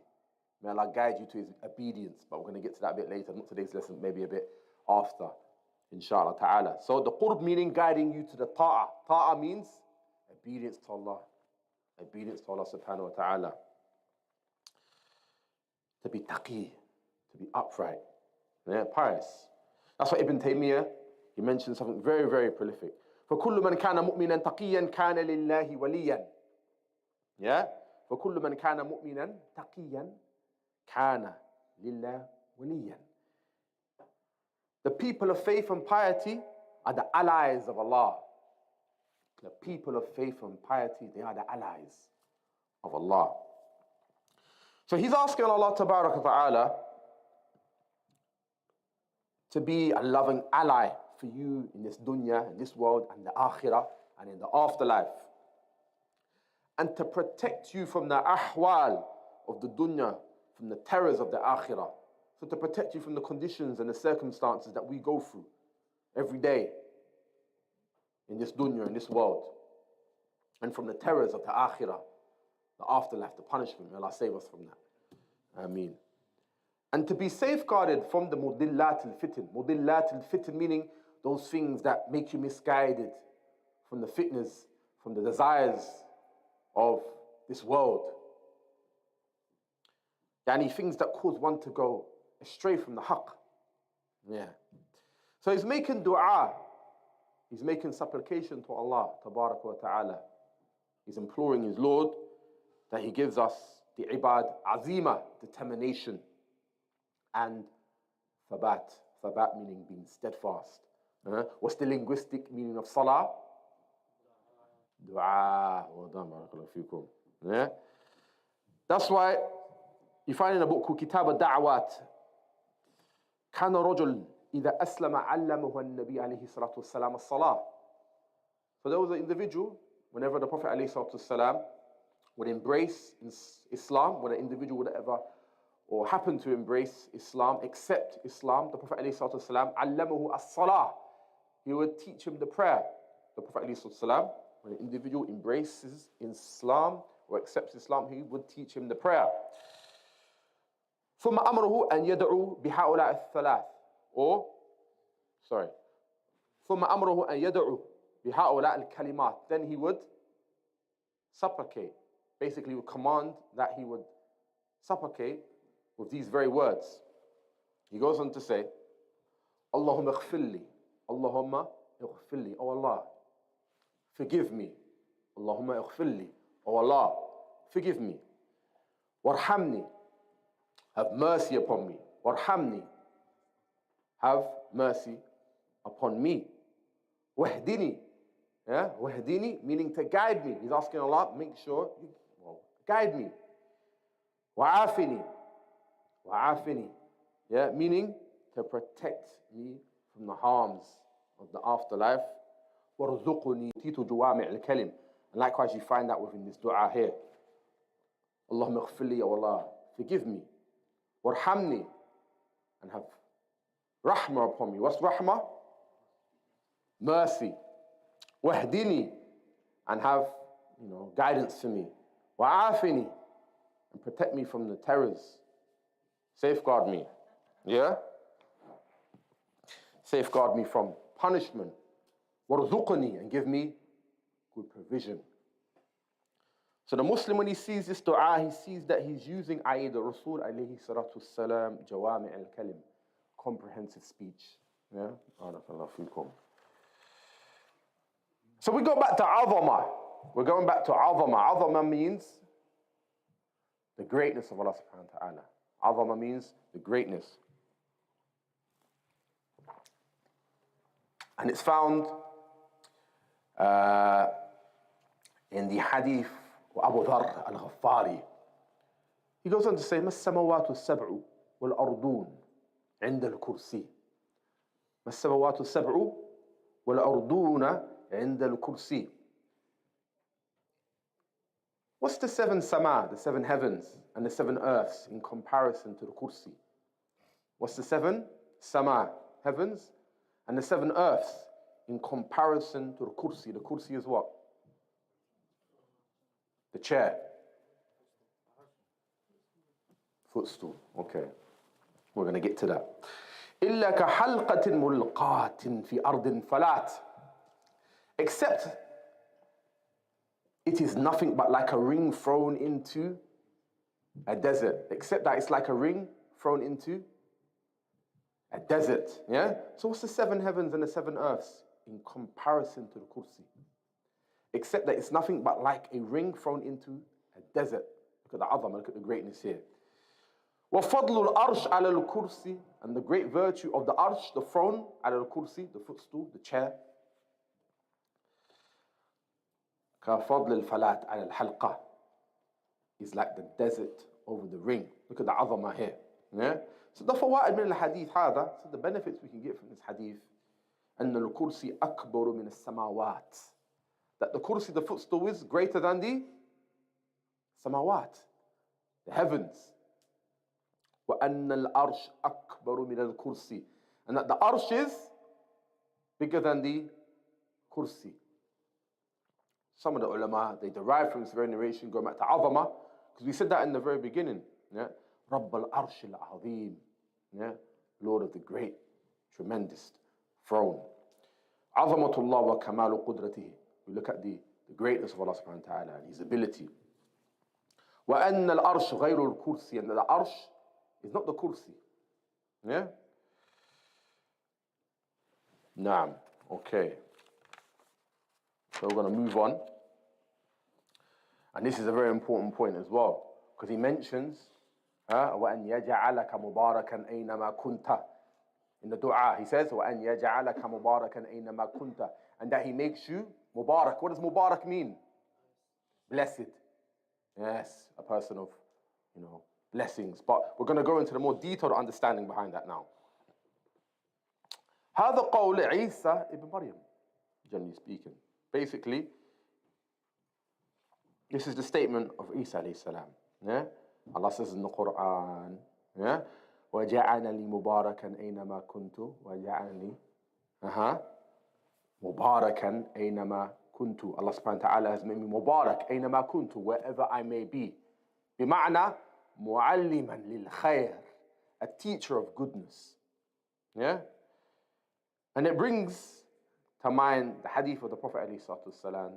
May Allah guide you to His obedience. But we're going to get to that a bit later. Not today's lesson, maybe a bit after. Inshallah ta'ala. So the qurb meaning guiding you to the ta'ah. Ta'ah means obedience to Allah. Obedience to Allah subhanahu wa ta'ala. To be taqi, to be upright, pious. That's why Ibn Taymiyyah, he mentioned something very, very prolific. فَكُلُّ مَنْ كَانَ مُؤْمِنًا تَقِيًّا كَانَ لِلَّهِ وَلِيًّا. Yeah? فَكُلُّ مَنْ كَانَ مُؤْمِنًا تَقِيًّا كَانَ لِلَّهِ وَلِيًّا. The people of faith and piety are the allies of Allah. The people of faith and piety, they are the allies of Allah. So he's asking Allah tabaraka ta'ala to be a loving ally for you in this dunya, in this world, and the akhirah, and in the afterlife. And to protect you from the ahwal of the dunya, from the terrors of the akhirah. So to protect you from the conditions and the circumstances that we go through every day in this dunya, in this world. And from the terrors of the akhirah, the afterlife, the punishment. May Allah save us from that. Ameen. And to be safeguarded from the mudillat al-fitan. Mudillat al-fitan meaning those things that make you misguided from the fitness, from the desires of this world. Yani things that cause one to go astray from the haqq. Yeah. So he's making dua. He's making supplication to Allah, tabarak wa ta'ala. He's imploring his Lord that he gives us the ibad azima, determination, and thabat. Thabat meaning being steadfast. What's the linguistic meaning of salah? Dua. Well done, barakallahu feekum. Yeah? That's why you find in a book called Kitab al-Da'wat, كان رجل إذا أسلم علمه النبي عليه الصلاة والسلام الصلاة. So there was an individual, whenever the Prophet عليه الصلاة والسلام would embrace Islam, when an individual would ever or happen to embrace Islam, accept Islam, the Prophet عليه الصلاة والسلام علمه الصلاة. He would teach him the prayer. The Prophet عليه الصلاة والسلام, when an individual embraces Islam or accepts Islam, he would teach him the prayer. ثم أمره أن يدعو بهؤلاء الثلاث. ثم أمره أن يدعو بهؤلاء الكلمات. Then he would supplicate. Basically, would command that he would supplicate with these very words. He goes on to say, Allahumma ighfirli. Allahumma ighfirli. Oh Allah, forgive me. Allahumma ighfirli. Oh Allah, forgive me. Warhamni. Have mercy upon me. Warhamni. Have mercy upon me. Wahdini. Yeah? Wahdini meaning to guide me. He's asking Allah, make sure you guide me. Wa'afini. Wa'afini. Yeah? Meaning to protect me from the harms of the afterlife. Warzuquni titu juwami' al-kalim. And likewise you find that within this dua here. Allahumma ighfirli, O Allah, forgive me. Warhamni, and have rahmah upon me. What's rahmah? Mercy. Wahdini, and have, guidance for me. Wa'afini, and protect me from the terrors. Safeguard me. Yeah? Safeguard me from punishment. Warzuqni, and give me good provision. So the Muslim, when he sees this dua, he sees that he's using the Rasul alayhi salatu salam jawami' al-kalim, comprehensive speech. Yeah? Barakallahu feekum. So we go back to azama. We're going back to azama. Azama means the greatness of Allah subhanahu wa ta'ala. Azama means the greatness. And it's found in the hadith Abu Dharr al-Ghaffari. He goes on to say, ما السماوات السبع والأرضون عند الكرسي. ما السماوات السبع والأرضون عند الكرسي. What's the seven sama, the seven heavens, and the seven earths in comparison to the kursi? What's the seven sama, heavens, and the seven earths in comparison to the kursi? The kursi is what? The chair. Footstool. Okay. We're going to get to that. إِلَّا كَحَلْقَةٍ مُلْقَاتٍ فِي أَرْضٍ فَلَاتٍ. Except it is nothing but like a ring thrown into a desert. Except that it's like a ring thrown into a desert. Yeah? So what's the seven heavens and the seven earths in comparison to the kursi? Except that it's nothing but like a ring thrown into a desert. Look at the azama, look at the greatness here. وَفَضْلُ الْأَرْشِ عَلَى الْكُرْسِ. And the great virtue of the arsh, the throne, عَلَى الْكُرْسِ, the footstool, the chair. كَفَضْلِ الْفَلَاتِ عَلَى الْحَلْقَةِ. Is like the desert over the ring. Look at the azama here. Yeah? So the fawaid min al-hadith هذا, so the benefits we can get from this hadith, أن الكرسي أكبر من السماوات. That the kursi, the footstool, is greater than the samawat, the heavens. وَأَنَّ الْأَرْشِ أَكْبَرُ مِنَ الْكُرْسِ. And that the arsh is bigger than the kursi. Some of the ulama, they derive from this very narration, going back to azama, because we said that in the very beginning. Yeah? Rabb al-Arsh al-Azim. Yeah? Lord of the great, tremendous throne. Azamatullah wa kamalu qudratihi. We look at the greatness of Allah subhanahu wa ta'ala and His ability. Wa anna al-arsh ghayru al-kursi. And the arsh is not the kursi. Yeah? Naam. Okay. So we're going to move on. And this is a very important point as well. Because he mentions, وَأَنْ يَجْعَلَكَ مُبَارَكًا أَيْنَمَا كُنْتَ. In the dua, he says, وَأَنْ يَجْعَلَكَ مُبَارَكًا أَيْنَمَا كُنْتَ. And that he makes you Mubarak. What does Mubarak mean? Blessed. Yes, a person of, blessings. But we're going to go into the more detailed understanding behind that now. هذا قول عيسى ibn Maryam, generally speaking. Basically, this is the statement of Isa alayhi salam. Yeah? Allah says in the Quran, yeah? وَجَعَلَنِي مُبَارَكًا أَيْنَمَا كُنْتُ وَجَعَلَنِي مُبَارَكًا أَيْنَمَا كُنْتُ. Allah subhanahu wa ta'ala has made me Mubarak أَيْنَمَا كُنْتُ, wherever I may be. بمعنى معلما للخير, a teacher of goodness. Yeah? And it brings to mind the hadith of the Prophet ﷺ,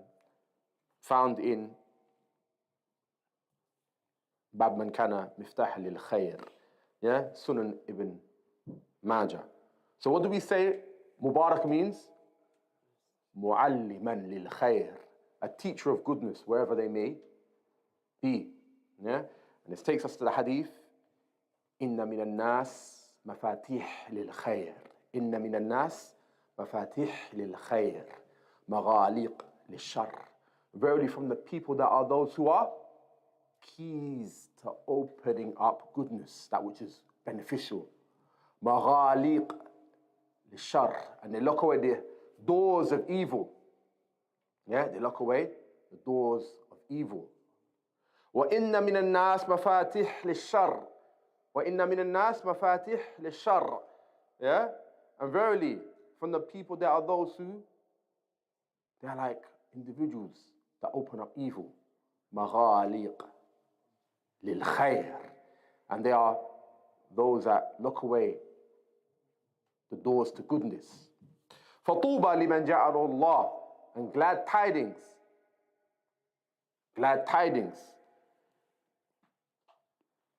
found in Bab Man Kana Miftah lil Khair, yeah, Sunan ibn Majah. So what do we say Mubarak means? Mu'alliman lil Khair, a teacher of goodness wherever they may be. Yeah? And this takes us to the hadith, Inna min al-nas mafatih lil Khair. Inna min al-nas mafatih lil Khair. Maghaliq lil Shar. Verily from the people that are those who are keys to opening up goodness, that which is beneficial. Maghaliq lishar, and they lock away the doors of evil. Yeah, they lock away the doors of evil. وَإِنَّ مِنَ النَّاسِ مَفَاتِحْ لِلشَّرِّ وَإِنَّ مِنَ النَّاسِ مَفَاتِحْ لِلشَّرِّ. Yeah, and verily from the people there are those who, they are like individuals that open up evil. Maghaliq lil khair, and they are those that lock away the doors to goodness. فَطُوبَى لِمَنْ جَعَلُ اللَّهُ, and glad tidings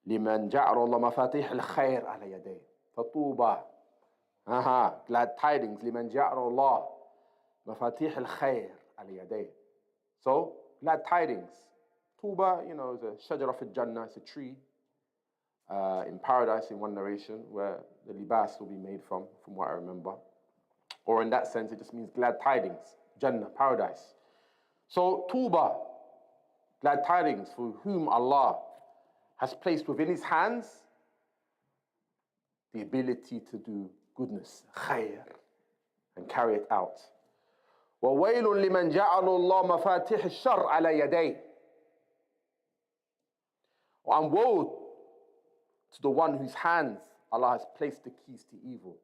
لِمَنْ جَعَلُ اللَّهُ مَفَاتِحَ الْخَيْرِ عَلَى يَدَيْهِ. فَطُوبَى, glad tidings لِمَنْ جَعَلُ اللَّهُ مَفَاتِحَ الْخَيْرِ عَلَى يَدَيْهِ. So, glad tidings. Tuba, is a shajara fi Jannah, it's a tree in paradise in one narration where the libas will be made from what I remember. Or in that sense, it just means glad tidings, Jannah, paradise. So, Tuba, glad tidings for whom Allah has placed within His hands the ability to do goodness, khair, and carry it out. وَوَيْلٌ لِمَنْ جَعَلُ اللَّهُ مَفَاتِحِ الشَّرِّ عَلَى يَدَيْهِ. And woe to the one whose hands Allah has placed the keys to evil.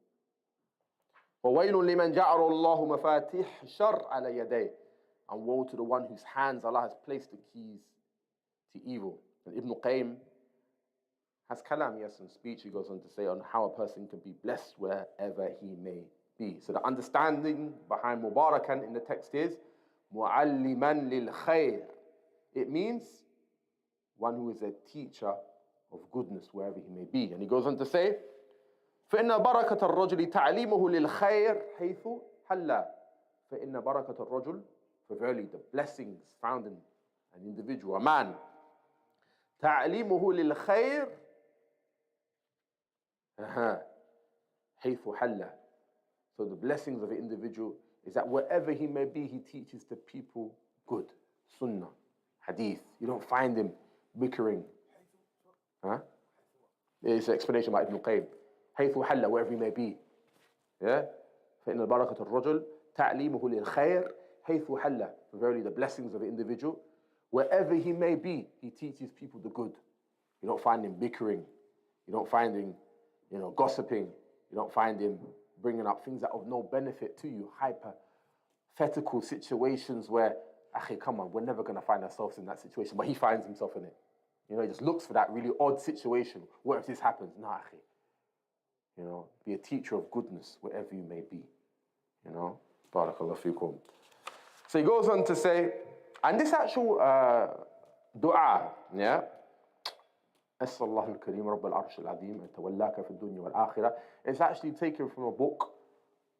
وَوَيْلٌ لِمَنْ جَعَلُ اللَّهُ مَفَاتِحِ الشَّرِّ عَلَى يَدَيْهِ. And woe to the one whose hands Allah has placed the keys to evil. And Ibn Qayyim has kalam, yes, in speech. He goes on to say on how a person can be blessed wherever he may be. So the understanding behind Mubarakan in the text is mu'alliman lil khair. It means one who is a teacher of goodness wherever he may be. And he goes on to say, فَإِنَّ بَرَكَةَ الرَّجُلِ تَعْلِيمُهُ لِلْخَيْرِ حَيْثُ حَلَّ. فَإِنَّ بَرَكَةَ الرَّجُلِ, for verily the blessings found in an individual, a man, تَعْلِيمُهُ لِلْخَيْرِ حَيْثُ حَلَّ. So the blessings of the individual is that wherever he may be, he teaches the people good. Sunnah, hadith. You don't find him bickering. It's an explanation by Ibn Qayyim. حَيْثُ حَلَّ, wherever he may be. Yeah? فَإِنَّ الْبَرَكَةَ الرَّجُلِ تَعْلِيمُهُ لِلْخَيْرِ حَيْثُ حَلَّ. Verily the blessings of the individual, wherever he may be, he teaches people the good. You don't find him bickering. You don't find him, gossiping. You don't find him bringing up things that are of no benefit to you. Hypothetical situations where, come on, we're never going to find ourselves in that situation, but he finds himself in it. You know, he just looks for that really odd situation. What if this happens? Nah, akhi. You know, be a teacher of goodness, wherever you may be. You know, barakallahu fikum. So he goes on to say, and this actual dua, yeah, أسأل الله الكريم رب العرش العظيم أن تولاك في الدنيا والآخرة. It's actually taken from a book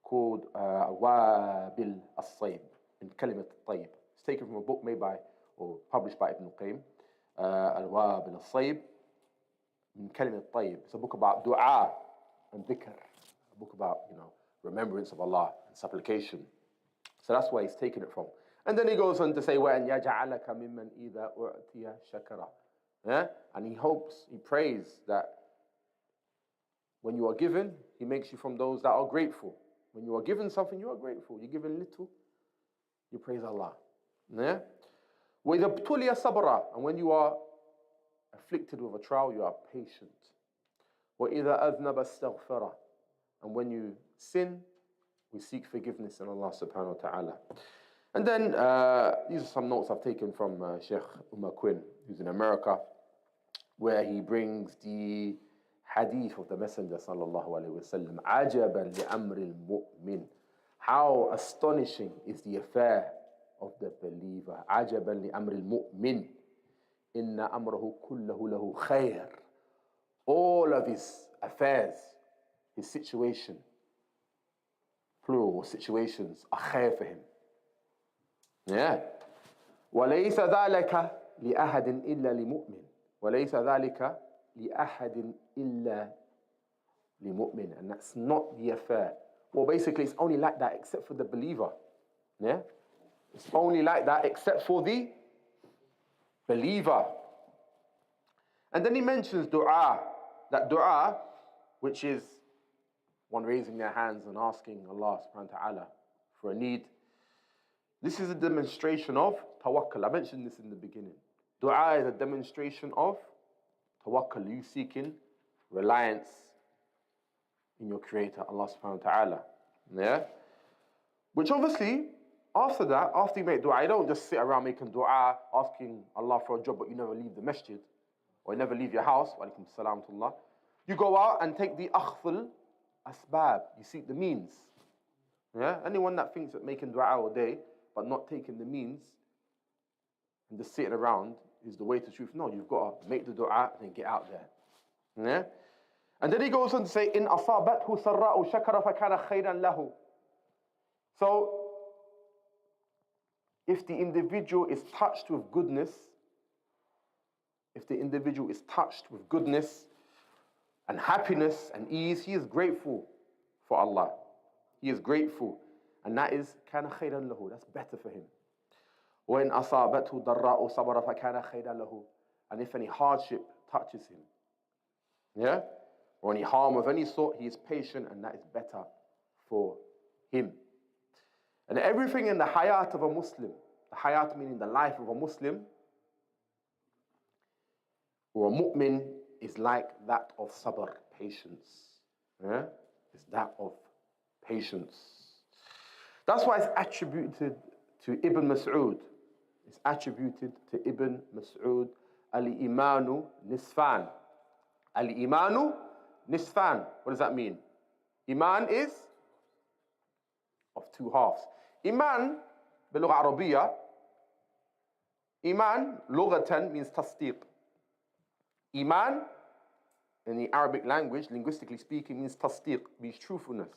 called وابل الصيب in كلمة الطيب. It's taken from a book made by or published by Ibn Qayyim, الوابل الصيب من كلمة الطيب. It's a book about dua and dhikr, a book about, you know, remembrance of Allah and supplication. So that's where he's taken it from. And then he goes on to say, وَأَنْ يَجْعَلَكَ مِمَّنْ إِذَا أُعْتِيَ شَكَرًا. Yeah? And he hopes, he prays that when you are given, he makes you from those that are grateful. When you are given something, you are grateful. You're given little, you praise Allah. Yeah? وَإِذَا ابْتُلِيَ صَبْرًا. And when you are afflicted with a trial, you are patient. وَإِذَا أَذْنَبَ اسْتَغْفَرًا. And when you sin, we seek forgiveness in Allah subhanahu wa ta'ala. And then, these are some notes I've taken from Sheikh Umar Quinn, who's in America, where he brings the hadith of the Messenger sallallahu alayhi wa sallam. عَجَبًا لِأَمْرِ الْمُؤْمِنِ. How astonishing is the affair of the believer. عَجَبًا لِأَمْرِ الْمُؤْمِنِ إِنَّ أَمْرَهُ كُلَّهُ لَهُ خَيْرٌ. All of his affairs, his situation, plural situations, are khair for him. Yeah. وَلَيْسَ ذَلِكَ لِأَحَدٍ إِلَّا لِمُؤْمِنٍ. وَلَيْسَ ذَلِكَ لِأَحَدٍ إِلَّا لِمُؤْمِنٍ. And that's not the affair. Well, basically, it's only like that except for the believer. Yeah? It's only like that except for the believer. And then he mentions dua. That dua, which is one raising their hands and asking Allah subhanahu wa ta'ala for a need. This is a demonstration of tawakkul. I mentioned this in the beginning. Dua is a demonstration of tawakkul. You seeking reliance in your Creator, Allah subhanahu wa ta'ala. Yeah? Which obviously, after that, after you make dua, you don't just sit around making dua, asking Allah for a job, but you never leave the masjid, or you never leave your house. Wa alaikum salam to Allah. You go out and take the akhdhul asbab. You seek the means. Yeah? Anyone that thinks that making dua all day, but not taking the means, and just sitting around is the way to truth. No, you've got to make the dua and then get out there. Yeah? And then he goes on to say, إِنْ أَصَابَتْهُ سَرَّاءُ شَكَرَ فَكَانَ خَيْرًا لَهُ. So, if the individual is touched with goodness, and happiness and ease, he is grateful for Allah. He is grateful. And that is كَانَ خَيْرًا لَهُ. That's better for him. وَإِنْ أَصَابَتْهُ ضَرَّاءُ صَبَرَ فَكَانَ خَيْرًا لَهُ. And if any hardship touches him, yeah, or any harm of any sort, he is patient, and that is better for him. And everything in the hayat of a Muslim, the hayat meaning the life of a Muslim, or a mu'min, is like that of sabr, patience. Yeah? It's that of patience. That's why it's attributed to Ibn Mas'ud. It's attributed to Ibn Mas'ud. Al-Imanu Nisfan. Al-Imanu Nisfan. What does that mean? Iman is of two halves. Iman, باللغة العربية, Iman, لغة means tasdiq. Iman, in the Arabic language, linguistically speaking, means tasdiq, means truthfulness.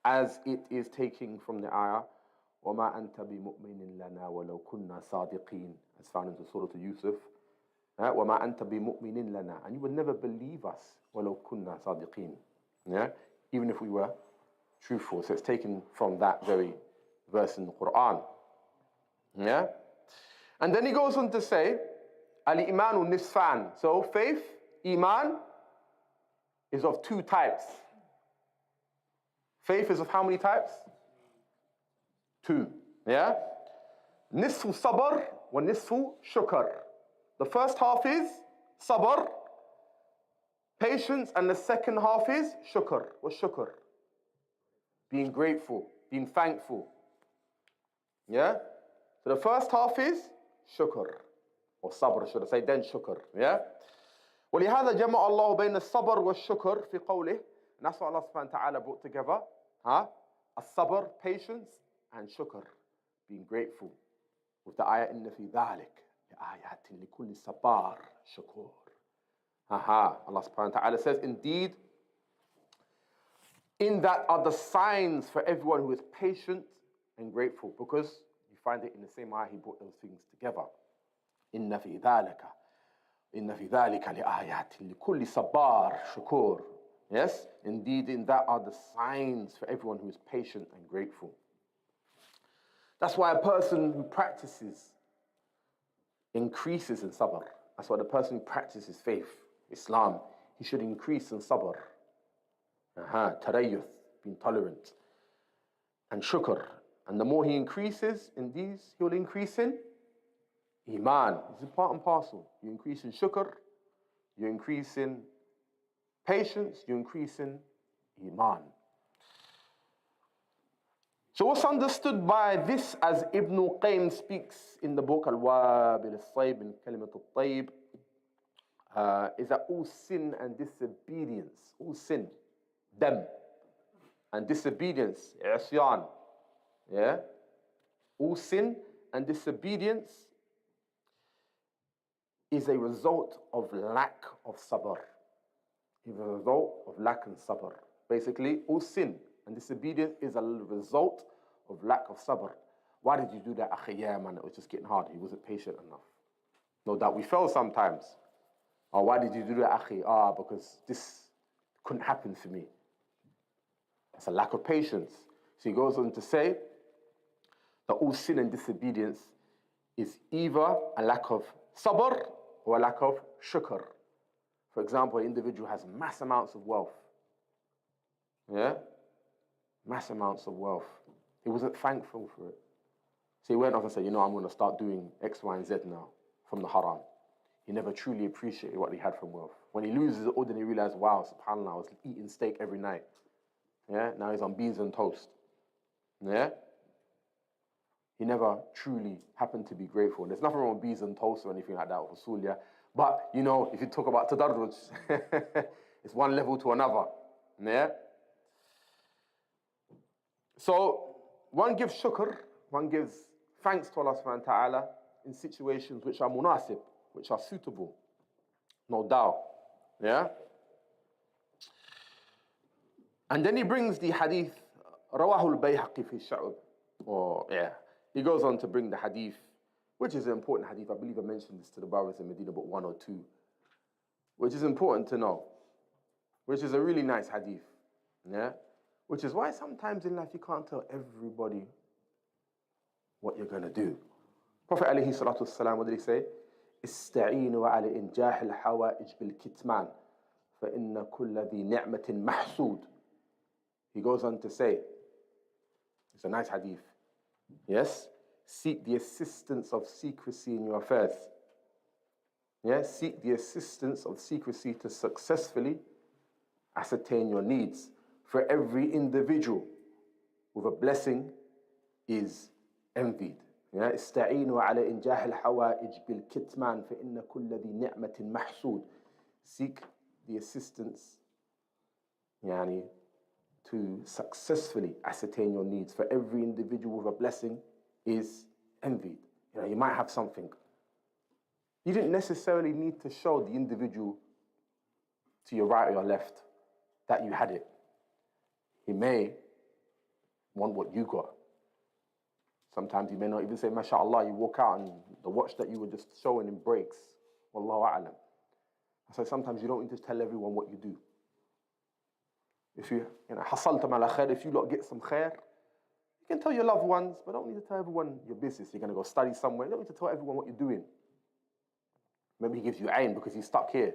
As it is taken from the ayah, وَمَا أَنْتَ بِمُؤْمِنٍ لَنَا وَلَوْ كُنَّا صَادِقِينَ, as found in Surah Yusuf. وَمَا أَنْتَ بِمُؤْمِنٍ لَنَا, and you would never believe us, وَلَوْ كُنَّا صَادِقِينَ, yeah? Even if we were truthful. So it's taken from that very verse in the Quran. Yeah? And then he goes on to say, Al-Imanu Nisfan. So faith, Iman, is of two types. Faith is of how many types? Two. Yeah? Nisfu sabr wa nisfu shukr. The first half is sabr, patience, and the second half is shukr. What's shukr? Being grateful, being thankful. Yeah? So the first half is shukr. or sabr should I say, then shukr, yeah? ولهذا جمع الله بين الصبر والشكر في قوله, and that's what Allah subhanahu wa ta'ala brought together, الصبر, patience, and shukr, being grateful, with the ayah إن في ذلك لآيات لكل صبار شكور. Allah subhanahu wa ta'ala says, indeed, in that are the signs for everyone who is patient and grateful, because you find it in the same ayah he brought those things together. إن في ذلك لآيات لكل صبار شكور. Yes, indeed, in that are the signs for everyone who is patient and grateful. That's why a person who practices increases in sabr. That's why the person who practices faith, Islam, he should increase in sabr. Tarayyuth, being tolerant. And shukr. And the more he increases in these, he will increase in Iman. It's part and parcel. You increase in shukr, you increase in patience, you increase in Iman. So what's understood by this, as Ibn Qayyim speaks in the book Al-Wabil Al-Sayyib in Kalimat Al-Tayyib, is that all sin and disobedience, all sin, dam, and disobedience, isyan, yeah? All sin and disobedience is a result of lack of sabr. Is a result of lack of sabr. Basically, all sin and disobedience is a result of lack of sabr. Why did you do that? Akhi, yeah, man, it was just getting hard. He wasn't patient enough. No doubt we fail sometimes. Oh, why did you do that, akhi? Because this couldn't happen for me. It's a lack of patience. So he goes on to say that all sin and disobedience is either a lack of sabr or a lack of shukr. For example, an individual has mass amounts of wealth. Yeah? Mass amounts of wealth. He wasn't thankful for it. So he went off and said, I'm going to start doing X, Y, and Z now from the haram. He never truly appreciated what he had from wealth. When he loses it all, then he realized, wow, subhanAllah, I was eating steak every night. Yeah? Now he's on beans and toast. Yeah? He never truly happened to be grateful. And there's nothing wrong with beans and toast or anything like that with usul, yeah? But, if you talk about tadarruj, it's one level to another. Yeah? So, one gives shukr, one gives thanks to Allah subhanahu wa ta'ala in situations which are munasib, which are suitable. No doubt. Yeah? And then he brings the hadith, Rawahul Bayhaqi fi Sha'ub. He goes on to bring the hadith, which is an important hadith. I believe I mentioned this to the brothers in Medina, but 1 or 2, which is important to know, which is a really nice hadith. Yeah? Which is why sometimes in life you can't tell everybody what you're going to do. Prophet alayhi salatu wasalam, what did he say? استعينوا على إنجاح الحوائج بالكتمان فإن كل ذي نعمة محسود. He goes on to say, it's a nice hadith. Yes? Seek the assistance of secrecy in your affairs. Yes? Seek the assistance of secrecy to successfully ascertain your needs. For every individual with a blessing is envied. Yeah? استعينوا على إنجاح الحوائج بالكتمان فإن كل ذي نعمة محسود. Seek the assistance to successfully ascertain your needs. For every individual with a blessing is envied. You might have something. You didn't necessarily need to show the individual to your right or your left that you had it. He may want what you got. Sometimes he may not even say, MashaAllah, you walk out and the watch that you were just showing him breaks. Wallahu a'lam. So sometimes you don't need to tell everyone what you do. If you hasaltum ala khair, if you lot get some khair, you can tell your loved ones, but don't need to tell everyone your business. You're going to go study somewhere, you don't need to tell everyone what you're doing. Maybe he gives you aim because he's stuck here.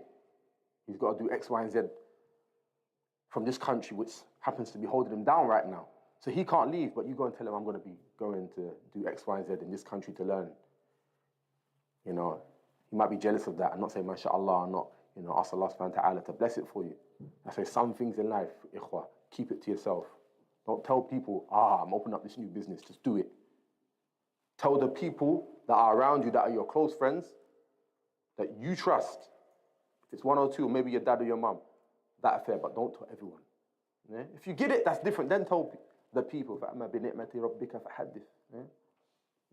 He's got to do X, Y, and Z from this country, which happens to be holding him down right now. So he can't leave, but you go and tell him, I'm going to be going to do X, Y, and Z in this country to learn. He might be jealous of that and not say, MashaAllah, and not, ask Allah subhanahu wa ta'ala to bless it for you. I say some things in life, ikhwah, keep it to yourself. Don't tell people, I'm opening up this new business, just do it. Tell the people that are around you, that are your close friends, that you trust. If it's one or two, maybe your dad or your mum, that affair, but don't tell everyone. Yeah? If you get it, that's different. Then tell the people. فَأَمَّا بِنِعْمَةِ رَبِّكَ فَحَدِّثْ.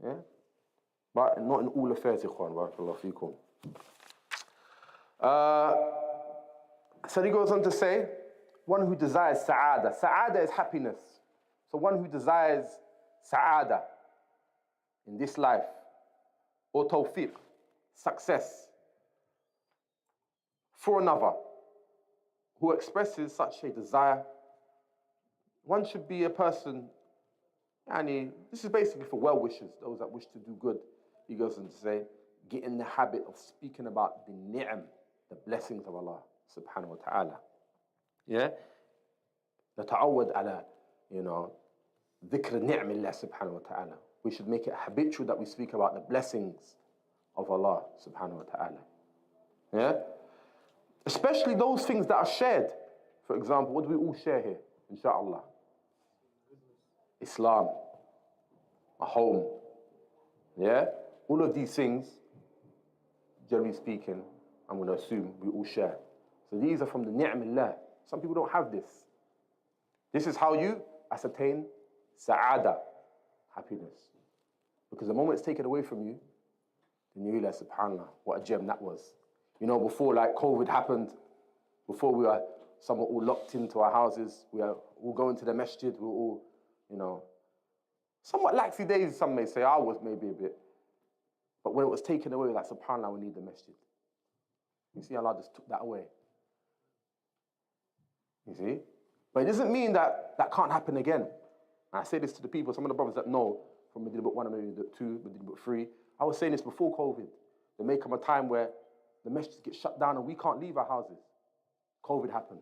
Yeah? But not in all affairs, ikhwan. Barakallahu feekum. So he goes on to say, one who desires sa'ada. Sa'ada is happiness. So one who desires sa'ada in this life, or tawfiq, success, for another, who expresses such a desire, one should be a person, this is basically for well-wishers, those that wish to do good. He goes on to say, get in the habit of speaking about the ni'am, the blessings of Allah subhanahu wa ta'ala. Yeah? نتعود على, ذكر نعم الله سبحانه وتعالى. We should make it habitual that we speak about the blessings of Allah subhanahu wa ta'ala. Yeah? Especially those things that are shared. For example, what do we all share here? Inshallah. Islam. A home. Yeah? All of these things, generally speaking, I'm going to assume we all share. So these are from the ni'amillah. Some people don't have this. This is how you ascertain sa'ada, happiness. Because the moment it's taken away from you, then you realize, subhanAllah, what a gem that was. Before like COVID happened, before we were somewhat all locked into our houses, we were all going to the masjid, we were all, somewhat laxy days, some may say, I was maybe a bit. But when it was taken away, like, subhanAllah, we need the masjid. You see, Allah just took that away. You see? But it doesn't mean that that can't happen again. And I say this to the people, some of the brothers that know from Medina Book 1 and Medina Book 2, Medina Book 3. I was saying this before COVID. There may come a time where the masjids get shut down and we can't leave our houses. COVID happened.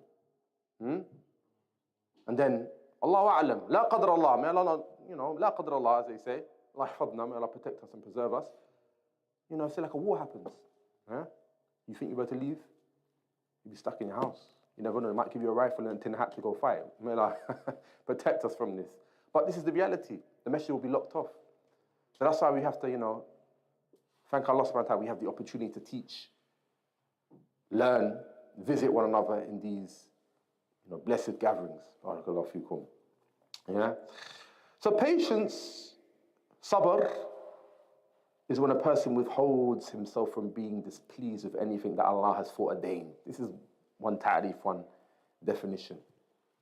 And then, Allahu A'lam, La Qadr Allah, may Allah, La Qadr Allah, as they say, Allah hafadna, may Allah protect us and preserve us. Say like a war happens. You think you're about to leave? You'll be stuck in your house. You never know, they might give you a rifle and a tin hat to go fight. May Allah protect us from this. But this is the reality. The masjid will be locked off. So that's why we have to, thank Allah subhanahu wa ta'ala, we have the opportunity to teach, learn, visit one another in these, blessed gatherings. Barakallahu feekum. Yeah? So patience, sabr, is when a person withholds himself from being displeased with anything that Allah has foreordained. This is one ta'rif, one definition.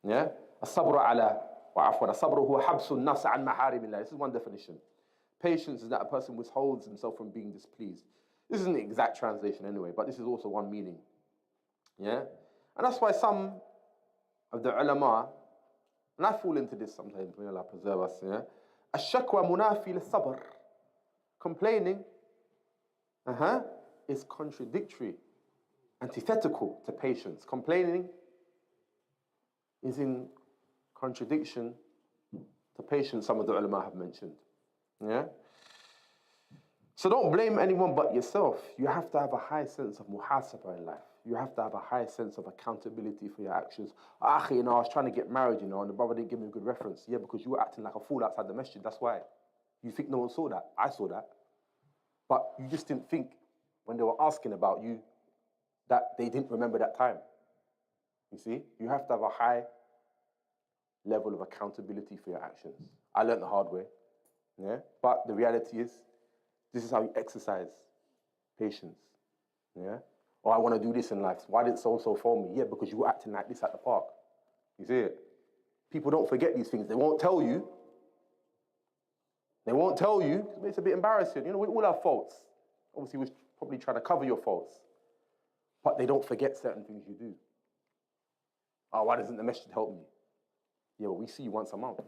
Yeah? As-sabru ala wa afwan. As-sabru huwa habsu an-nafs an maharimillah. This is one definition. Patience is that a person withholds himself from being displeased. This isn't the exact translation anyway, but this is also one meaning. Yeah? And that's why some of the ulama, and I fall into this sometimes, may Allah preserve us, yeah? Ash-shakwa munafi lis-sabr. Complaining is contradictory, antithetical to patience. Complaining is in contradiction to patience, some of the ulama have mentioned. Yeah? So don't blame anyone but yourself. You have to have a high sense of muhasabah in life. You have to have a high sense of accountability for your actions. I was trying to get married, and the brother didn't give me a good reference. Yeah, because you were acting like a fool outside the masjid, that's why. You think no one saw that? I saw that. But you just didn't think, when they were asking about you, that they didn't remember that time. You see? You have to have a high level of accountability for your actions. I learned the hard way. Yeah? But the reality is, this is how you exercise patience. Yeah? Or I want to do this in life. Why didn't so-and-so phone me? Yeah, because you were acting like this at the park. You see it? People don't forget these things. They won't tell you. They won't tell you, because it's a bit embarrassing. We all have faults. Obviously, we're probably trying to cover your faults. But they don't forget certain things you do. Why doesn't the masjid help me? Yeah, well, we see you once a month.